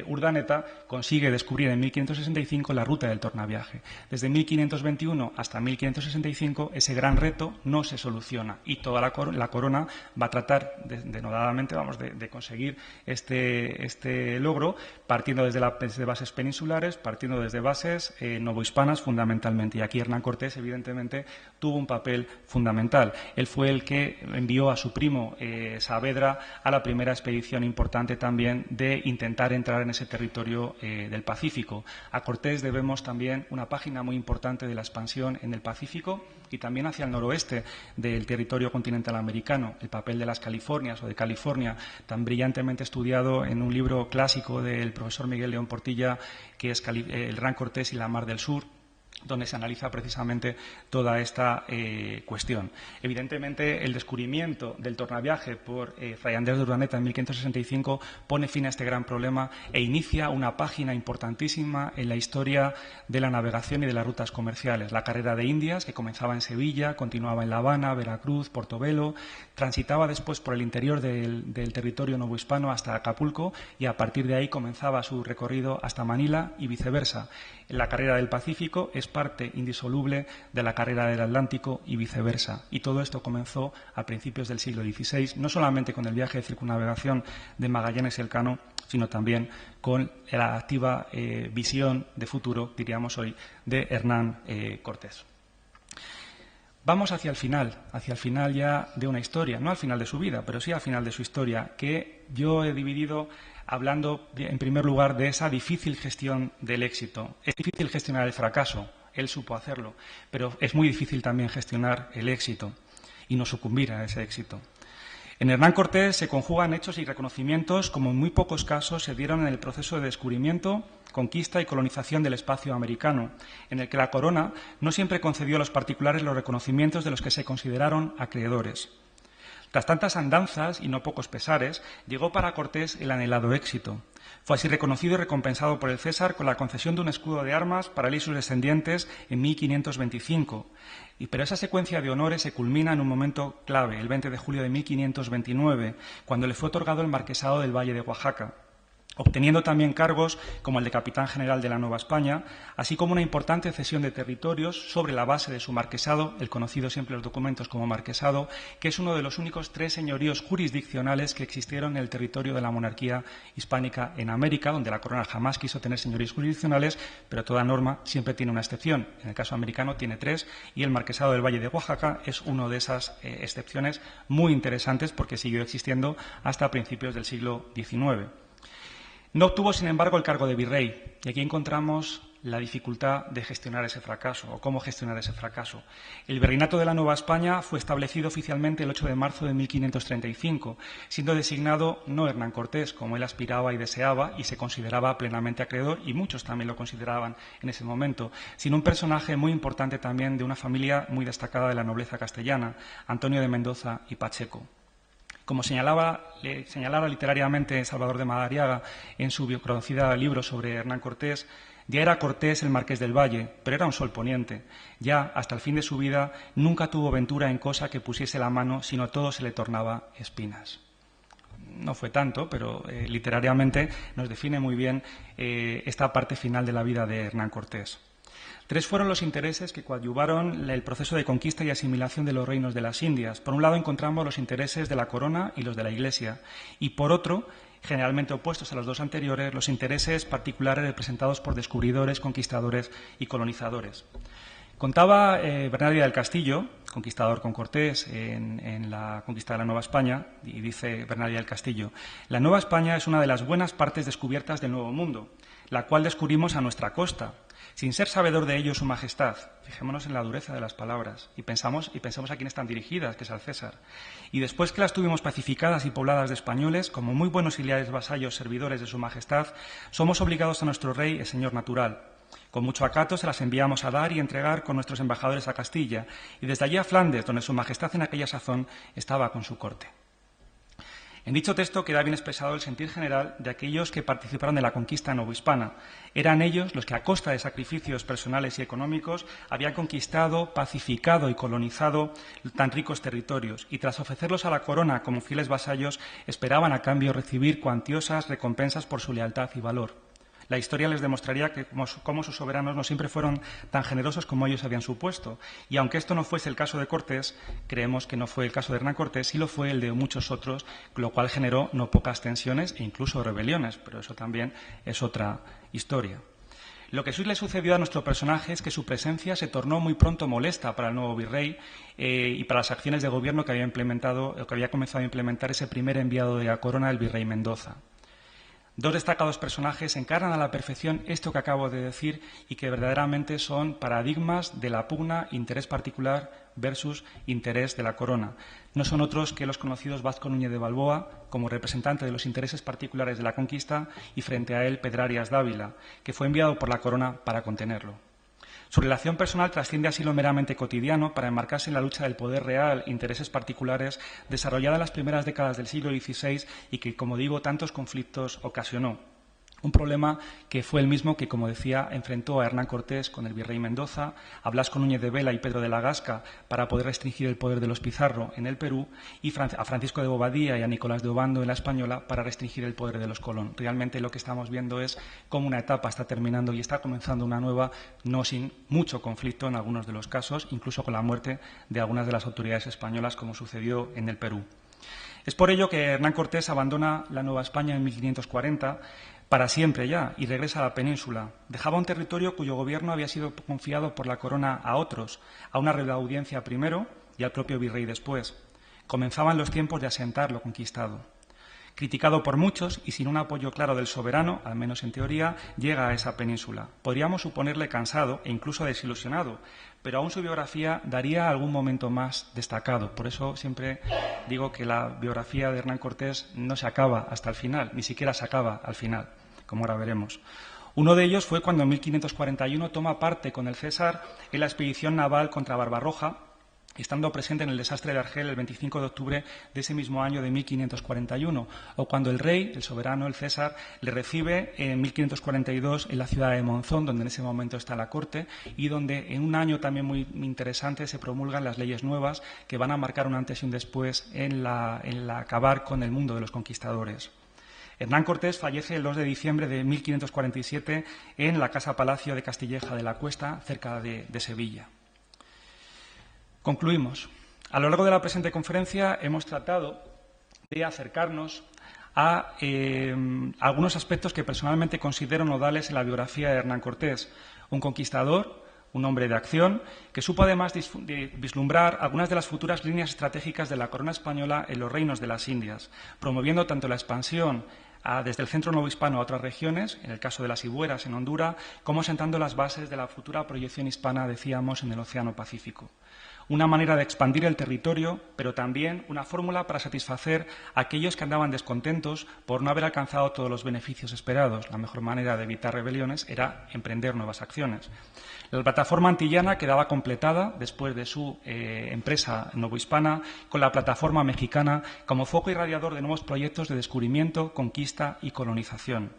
[SPEAKER 2] Urdaneta, consigue descubrir en 1565 la ruta del tornaviaje. Desde 1521 hasta 1565 ese gran reto no se soluciona y toda la corona va a tratar denodadamente de conseguir este logro partiendo desde bases peninsulares, partiendo desde bases novohispanas fundamentalmente. Y aquí Hernán Cortés evidentemente tuvo un papel fundamental. Él fue el que envió a su primo Saavedra a la primera expedición importante también de intentar entrar en ese territorio del Pacífico. A Cortés debemos también una página muy importante de la expansión en el Pacífico y también hacia el noroeste del territorio continental americano, el papel de las Californias o de California, tan brillantemente estudiado en un libro clásico del profesor Miguel León Portilla, que es El Hernán Cortés y la Mar del Sur, donde se analiza precisamente toda esta cuestión. Evidentemente, el descubrimiento del tornaviaje por Fray Andrés de Urdaneta en 1565 pone fin a este gran problema e inicia una página importantísima en la historia de la navegación y de las rutas comerciales. La carrera de Indias, que comenzaba en Sevilla, continuaba en La Habana, Veracruz, Portobelo, transitaba después por el interior del territorio novohispano hasta Acapulco y a partir de ahí comenzaba su recorrido hasta Manila y viceversa. La carrera del Pacífico es parte indisoluble de la carrera del Atlántico y viceversa. Y todo esto comenzó a principios del siglo XVI, no solamente con el viaje de circunnavegación de Magallanes y Elcano, sino también con la activa visión de futuro, diríamos hoy, de Hernán Cortés. Vamos hacia el final ya de una historia, no al final de su vida, pero sí al final de su historia, que yo he dividido hablando, en primer lugar, de esa difícil gestión del éxito. Es difícil gestionar el fracaso, él supo hacerlo, pero es muy difícil también gestionar el éxito y no sucumbir a ese éxito. En Hernán Cortés se conjugan hechos y reconocimientos como en muy pocos casos se dieron en el proceso de descubrimiento, conquista y colonización del espacio americano, en el que la corona no siempre concedió a los particulares los reconocimientos de los que se consideraron acreedores. Tras tantas andanzas y no pocos pesares, llegó para Cortés el anhelado éxito. Fue así reconocido y recompensado por el César con la concesión de un escudo de armas para él y sus descendientes en 1525. Pero esa secuencia de honores se culmina en un momento clave, el 20 de julio de 1529, cuando le fue otorgado el marquesado del Valle de Oaxaca, obteniendo también cargos como el de capitán general de la Nueva España, así como una importante cesión de territorios sobre la base de su marquesado, el conocido siempre en los documentos como marquesado, que es uno de los únicos 3 señoríos jurisdiccionales que existieron en el territorio de la monarquía hispánica en América, donde la corona jamás quiso tener señoríos jurisdiccionales, pero toda norma siempre tiene una excepción. En el caso americano tiene 3 y el marquesado del Valle de Oaxaca es una de esas excepciones muy interesantes porque siguió existiendo hasta principios del siglo XIX. No obtuvo, sin embargo, el cargo de virrey, y aquí encontramos la dificultad de gestionar ese fracaso, o cómo gestionar ese fracaso. El virreinato de la Nueva España fue establecido oficialmente el 8 de marzo de 1535, siendo designado no Hernán Cortés, como él aspiraba y deseaba, y se consideraba plenamente acreedor, y muchos también lo consideraban en ese momento, sino un personaje muy importante también de una familia muy destacada de la nobleza castellana, Antonio de Mendoza y Pacheco. Como señalara literariamente Salvador de Madariaga en su conocido libro sobre Hernán Cortés, ya era Cortés el marqués del Valle, pero era un sol poniente. Ya, hasta el fin de su vida, nunca tuvo ventura en cosa que pusiese la mano, sino todo se le tornaba espinas. No fue tanto, pero literariamente nos define muy bien esta parte final de la vida de Hernán Cortés. 3 fueron los intereses que coadyuvaron el proceso de conquista y asimilación de los reinos de las Indias. Por un lado encontramos los intereses de la corona y los de la Iglesia, y por otro, generalmente opuestos a los 2 anteriores, los intereses particulares representados por descubridores, conquistadores y colonizadores. Contaba Bernardino del Castillo, conquistador con Cortés en la conquista de la Nueva España, y dice Bernardino del Castillo: la Nueva España es una de las buenas partes descubiertas del Nuevo Mundo, la cual descubrimos a nuestra costa, sin ser sabedor de ello su majestad. Fijémonos en la dureza de las palabras y pensamos a quién están dirigidas, que es al César. Y después que las tuvimos pacificadas y pobladas de españoles, como muy buenos y leales vasallos servidores de su majestad, somos obligados a nuestro rey, el señor natural. Con mucho acato se las enviamos a dar y entregar con nuestros embajadores a Castilla, y desde allí a Flandes, donde su majestad en aquella sazón estaba con su corte. En dicho texto queda bien expresado el sentir general de aquellos que participaron de la conquista novohispana. Eran ellos los que, a costa de sacrificios personales y económicos, habían conquistado, pacificado y colonizado tan ricos territorios, y tras ofrecerlos a la corona como fieles vasallos, esperaban a cambio recibir cuantiosas recompensas por su lealtad y valor. La historia les demostraría que como sus soberanos no siempre fueron tan generosos como ellos habían supuesto. Y aunque esto no fuese el caso de Cortés, creemos que no fue el caso de Hernán Cortés, sí lo fue el de muchos otros, lo cual generó no pocas tensiones e incluso rebeliones, pero eso también es otra historia. Lo que sí le sucedió a nuestro personaje es que su presencia se tornó muy pronto molesta para el nuevo virrey y para las acciones de gobierno que había comenzado a implementar ese primer enviado de la corona, el virrey Mendoza. 2 destacados personajes encarnan a la perfección esto que acabo de decir y que verdaderamente son paradigmas de la pugna interés particular versus interés de la corona. No son otros que los conocidos Vázquez Núñez de Balboa como representante de los intereses particulares de la conquista y frente a él Pedrarias Dávila, que fue enviado por la corona para contenerlo. Su relación personal trasciende así lo meramente cotidiano para enmarcarse en la lucha del poder real e intereses particulares desarrollada en las primeras décadas del siglo XVI y que, como digo, tantos conflictos ocasionó. Un problema que fue el mismo que, como decía, enfrentó a Hernán Cortés con el virrey Mendoza, a Blas con Núñez de Vela y Pedro de la Gasca para poder restringir el poder de los Pizarro en el Perú, y a Francisco de Bobadilla y a Nicolás de Obando en la Española para restringir el poder de los Colón. Realmente lo que estamos viendo es cómo una etapa está terminando y está comenzando una nueva, no sin mucho conflicto en algunos de los casos, incluso con la muerte de algunas de las autoridades españolas, como sucedió en el Perú. Es por ello que Hernán Cortés abandona la Nueva España en 1540, para siempre ya, y regresa a la península. Dejaba un territorio cuyo gobierno había sido confiado por la corona a otros, a una real audiencia primero y al propio virrey después. Comenzaban los tiempos de asentar lo conquistado. Criticado por muchos y sin un apoyo claro del soberano, al menos en teoría, llega a esa península. Podríamos suponerle cansado e incluso desilusionado, pero aún su biografía daría algún momento más destacado. Por eso siempre digo que la biografía de Hernán Cortés no se acaba hasta el final, ni siquiera se acaba al final, como ahora veremos. Uno de ellos fue cuando en 1541 toma parte con el César en la expedición naval contra Barbarroja, estando presente en el desastre de Argel el 25 de octubre de ese mismo año de 1541, o cuando el rey, el soberano, el César, le recibe en 1542 en la ciudad de Monzón, donde en ese momento está la corte, y donde en un año también muy interesante se promulgan las leyes nuevas que van a marcar un antes y un después en acabar con el mundo de los conquistadores. Hernán Cortés fallece el 2 de diciembre de 1547 en la Casa Palacio de Castilleja de la Cuesta, cerca de Sevilla. Concluimos. A lo largo de la presente conferencia hemos tratado de acercarnos a algunos aspectos que personalmente considero nodales en la biografía de Hernán Cortés, un conquistador, un hombre de acción, que supo además vislumbrar algunas de las futuras líneas estratégicas de la corona española en los reinos de las Indias, promoviendo tanto la expansión desde el centro novohispano a otras regiones, en el caso de las Ibueras en Honduras, como sentando las bases de la futura proyección hispana, decíamos, en el Océano Pacífico. Una manera de expandir el territorio, pero también una fórmula para satisfacer a aquellos que andaban descontentos por no haber alcanzado todos los beneficios esperados. La mejor manera de evitar rebeliones era emprender nuevas acciones. La plataforma antillana quedaba completada después de su empresa novohispana con la plataforma mexicana como foco irradiador de nuevos proyectos de descubrimiento, conquista y colonización.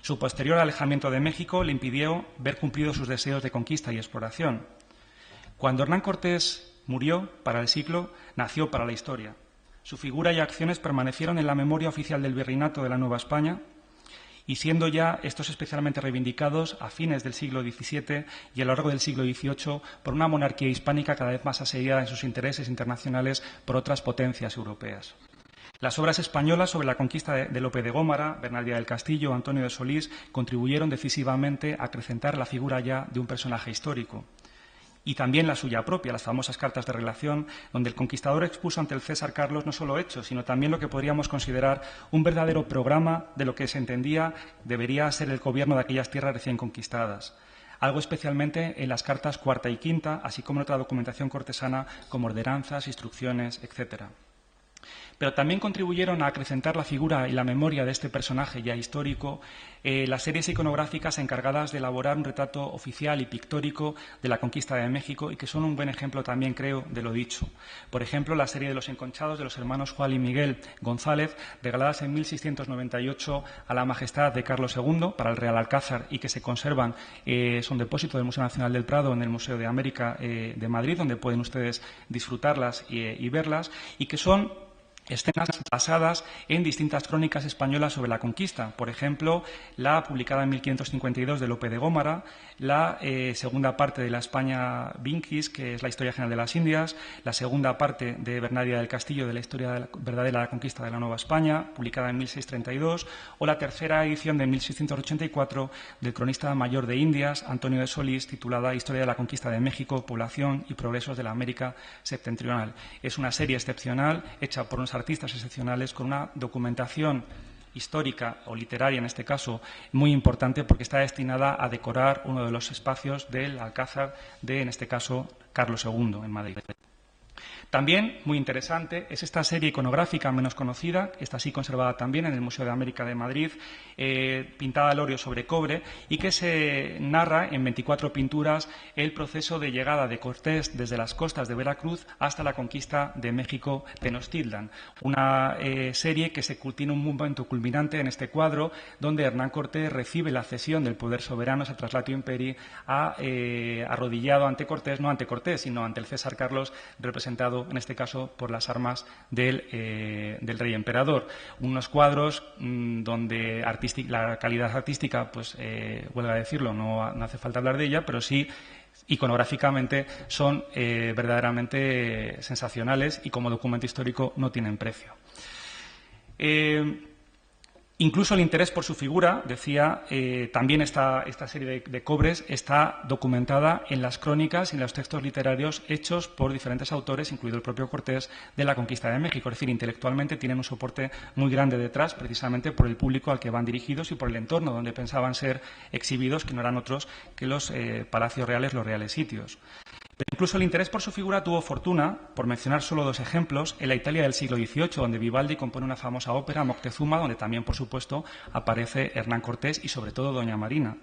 [SPEAKER 2] Su posterior alejamiento de México le impidió ver cumplidos sus deseos de conquista y exploración. Cuando Hernán Cortés murió para el siglo, nació para la historia. Su figura y acciones permanecieron en la memoria oficial del virreinato de la Nueva España, y siendo ya estos especialmente reivindicados a fines del siglo XVII y a lo largo del siglo XVIII por una monarquía hispánica cada vez más asediada en sus intereses internacionales por otras potencias europeas. Las obras españolas sobre la conquista de Lope de Gómara, Bernal Díaz del Castillo, Antonio de Solís contribuyeron decisivamente a acrecentar la figura ya de un personaje histórico. Y también la suya propia, las famosas cartas de relación, donde el conquistador expuso ante el César Carlos no solo hechos, sino también lo que podríamos considerar un verdadero programa de lo que se entendía debería ser el gobierno de aquellas tierras recién conquistadas. Algo especialmente en las cartas cuarta y quinta, así como en otra documentación cortesana como ordenanzas, instrucciones, etcétera. Pero también contribuyeron a acrecentar la figura y la memoria de este personaje ya histórico las series iconográficas encargadas de elaborar un retrato oficial y pictórico de la conquista de México y que son un buen ejemplo también, creo, de lo dicho. Por ejemplo, la serie de los enconchados de los hermanos Juan y Miguel González, regaladas en 1698 a la Majestad de Carlos II para el Real Alcázar y que se conservan, son depósito del Museo Nacional del Prado en el Museo de América de Madrid, donde pueden ustedes disfrutarlas y verlas, y que son escenas basadas en distintas crónicas españolas sobre la conquista. Por ejemplo, la publicada en 1552 de Lope de Gómara, la segunda parte de la España Vinquis, que es la historia general de las Indias, la segunda parte de Bernal Díaz del Castillo, de la historia verdadera de la conquista de la Nueva España, publicada en 1632, o la tercera edición de 1684 del cronista mayor de Indias, Antonio de Solís, titulada Historia de la conquista de México, población y progresos de la América septentrional. Es una serie excepcional, hecha por unos artistas excepcionales, con una documentación histórica o literaria, en este caso, muy importante porque está destinada a decorar uno de los espacios del Alcázar de, en este caso, Carlos II en Madrid. También, muy interesante, es esta serie iconográfica menos conocida, esta sí conservada también en el Museo de América de Madrid, pintada al óleo sobre cobre, y que se narra en 24 pinturas el proceso de llegada de Cortés desde las costas de Veracruz hasta la conquista de México Tenochtitlan. Una serie que tiene un momento culminante en este cuadro, donde Hernán Cortés recibe la cesión del poder soberano, ese traslatio imperii, arrodillado ante Cortés, no ante Cortés, sino ante el César Carlos, representado en este caso por las armas del rey emperador. Unos cuadros donde la calidad artística, pues vuelvo a decirlo, no hace falta hablar de ella, pero sí iconográficamente son verdaderamente sensacionales y como documento histórico no tienen precio. Incluso el interés por su figura, decía, también esta serie de cobres está documentada en las crónicas y en los textos literarios hechos por diferentes autores, incluido el propio Cortés, de la conquista de México. Es decir, intelectualmente tienen un soporte muy grande detrás, precisamente por el público al que van dirigidos y por el entorno donde pensaban ser exhibidos, que no eran otros que los palacios reales, los reales sitios. Pero incluso el interés por su figura tuvo fortuna, por mencionar solo 2 ejemplos, en la Italia del siglo XVIII, donde Vivaldi compone una famosa ópera, Moctezuma, donde también, por supuesto, aparece Hernán Cortés y, sobre todo, Doña Marina.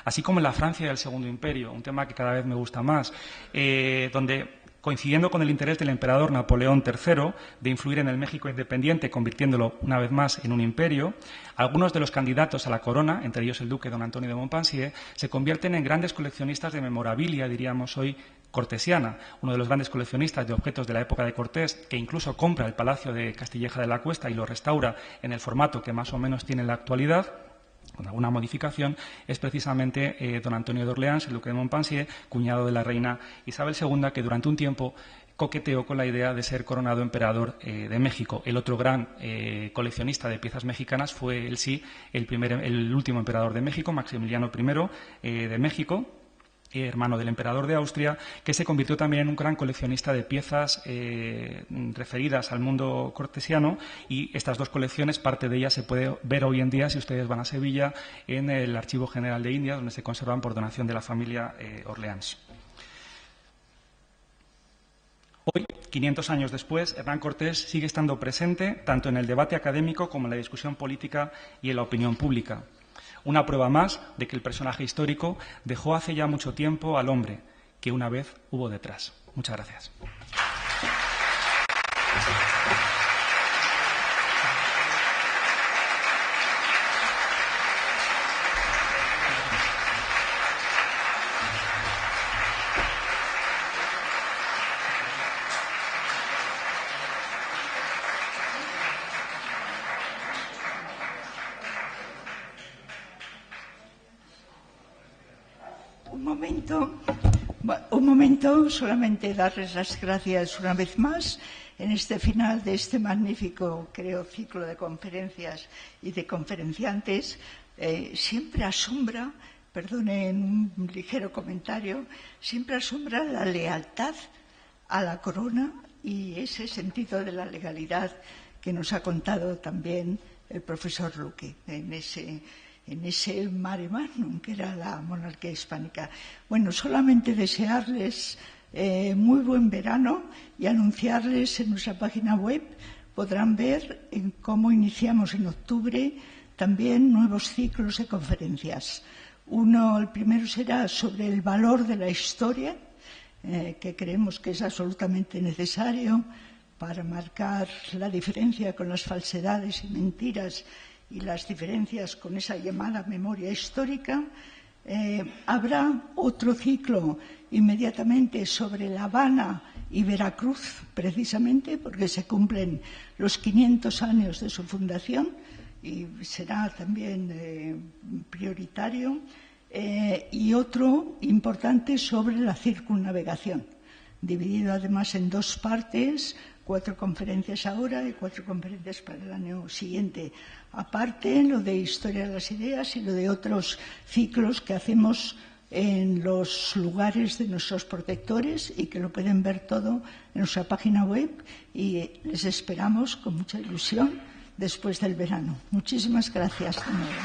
[SPEAKER 2] Así como en la Francia del Segundo Imperio, un tema que cada vez me gusta más, donde, coincidiendo con el interés del emperador Napoleón III de influir en el México independiente, convirtiéndolo una vez más en un imperio, algunos de los candidatos a la corona, entre ellos el duque don Antonio de Montpensier, se convierten en grandes coleccionistas de memorabilia, diríamos hoy, cortesiana. Uno de los grandes coleccionistas de objetos de la época de Cortés, que incluso compra el Palacio de Castilleja de la Cuesta y lo restaura en el formato que más o menos tiene en la actualidad, con alguna modificación, es precisamente don Antonio de Orleans, el duque de Montpensier, cuñado de la reina Isabel II, que durante un tiempo coqueteó con la idea de ser coronado emperador de México. El otro gran coleccionista de piezas mexicanas fue, él sí, el último emperador de México, Maximiliano I de México, hermano del emperador de Austria, que se convirtió también en un gran coleccionista de piezas referidas al mundo cortesiano, y estas 2 colecciones, parte de ellas se puede ver hoy en día, si ustedes van a Sevilla, en el Archivo General de Indias, donde se conservan por donación de la familia Orleans. Hoy, 500 años después, Hernán Cortés sigue estando presente tanto en el debate académico como en la discusión política y en la opinión pública. Una prueba más de que el personaje histórico dejó hace ya mucho tiempo al hombre que una vez hubo detrás. Muchas gracias.
[SPEAKER 1] Un momento, solamente darles las gracias una vez más en este final de este magnífico, creo, ciclo de conferencias y de conferenciantes. Siempre asombra, perdonen un ligero comentario, siempre asombra la lealtad a la corona y ese sentido de la legalidad que nos ha contado también el profesor Luque en ese mare magnum que era la monarquía hispánica. Bueno, solamente desearles muy buen verano y anunciarles en nuestra página web, podrán ver cómo iniciamos en octubre también nuevos ciclos de conferencias. El primero será sobre el valor de la historia, que creemos que es absolutamente necesario para marcar la diferencia con las falsedades y mentiras y las diferencias con esa llamada memoria histórica. Habrá otro ciclo inmediatamente sobre La Habana y Veracruz, precisamente porque se cumplen los 500 años de su fundación y será también prioritario. Y otro importante sobre la circunnavegación, dividido además en 2 partes, 4 conferencias ahora y 4 conferencias para el año siguiente. Aparte, lo de Historia de las Ideas y lo de otros ciclos que hacemos en los lugares de nuestros protectores y que lo pueden ver todo en nuestra página web, y les esperamos con mucha ilusión después del verano. Muchísimas gracias de nuevo.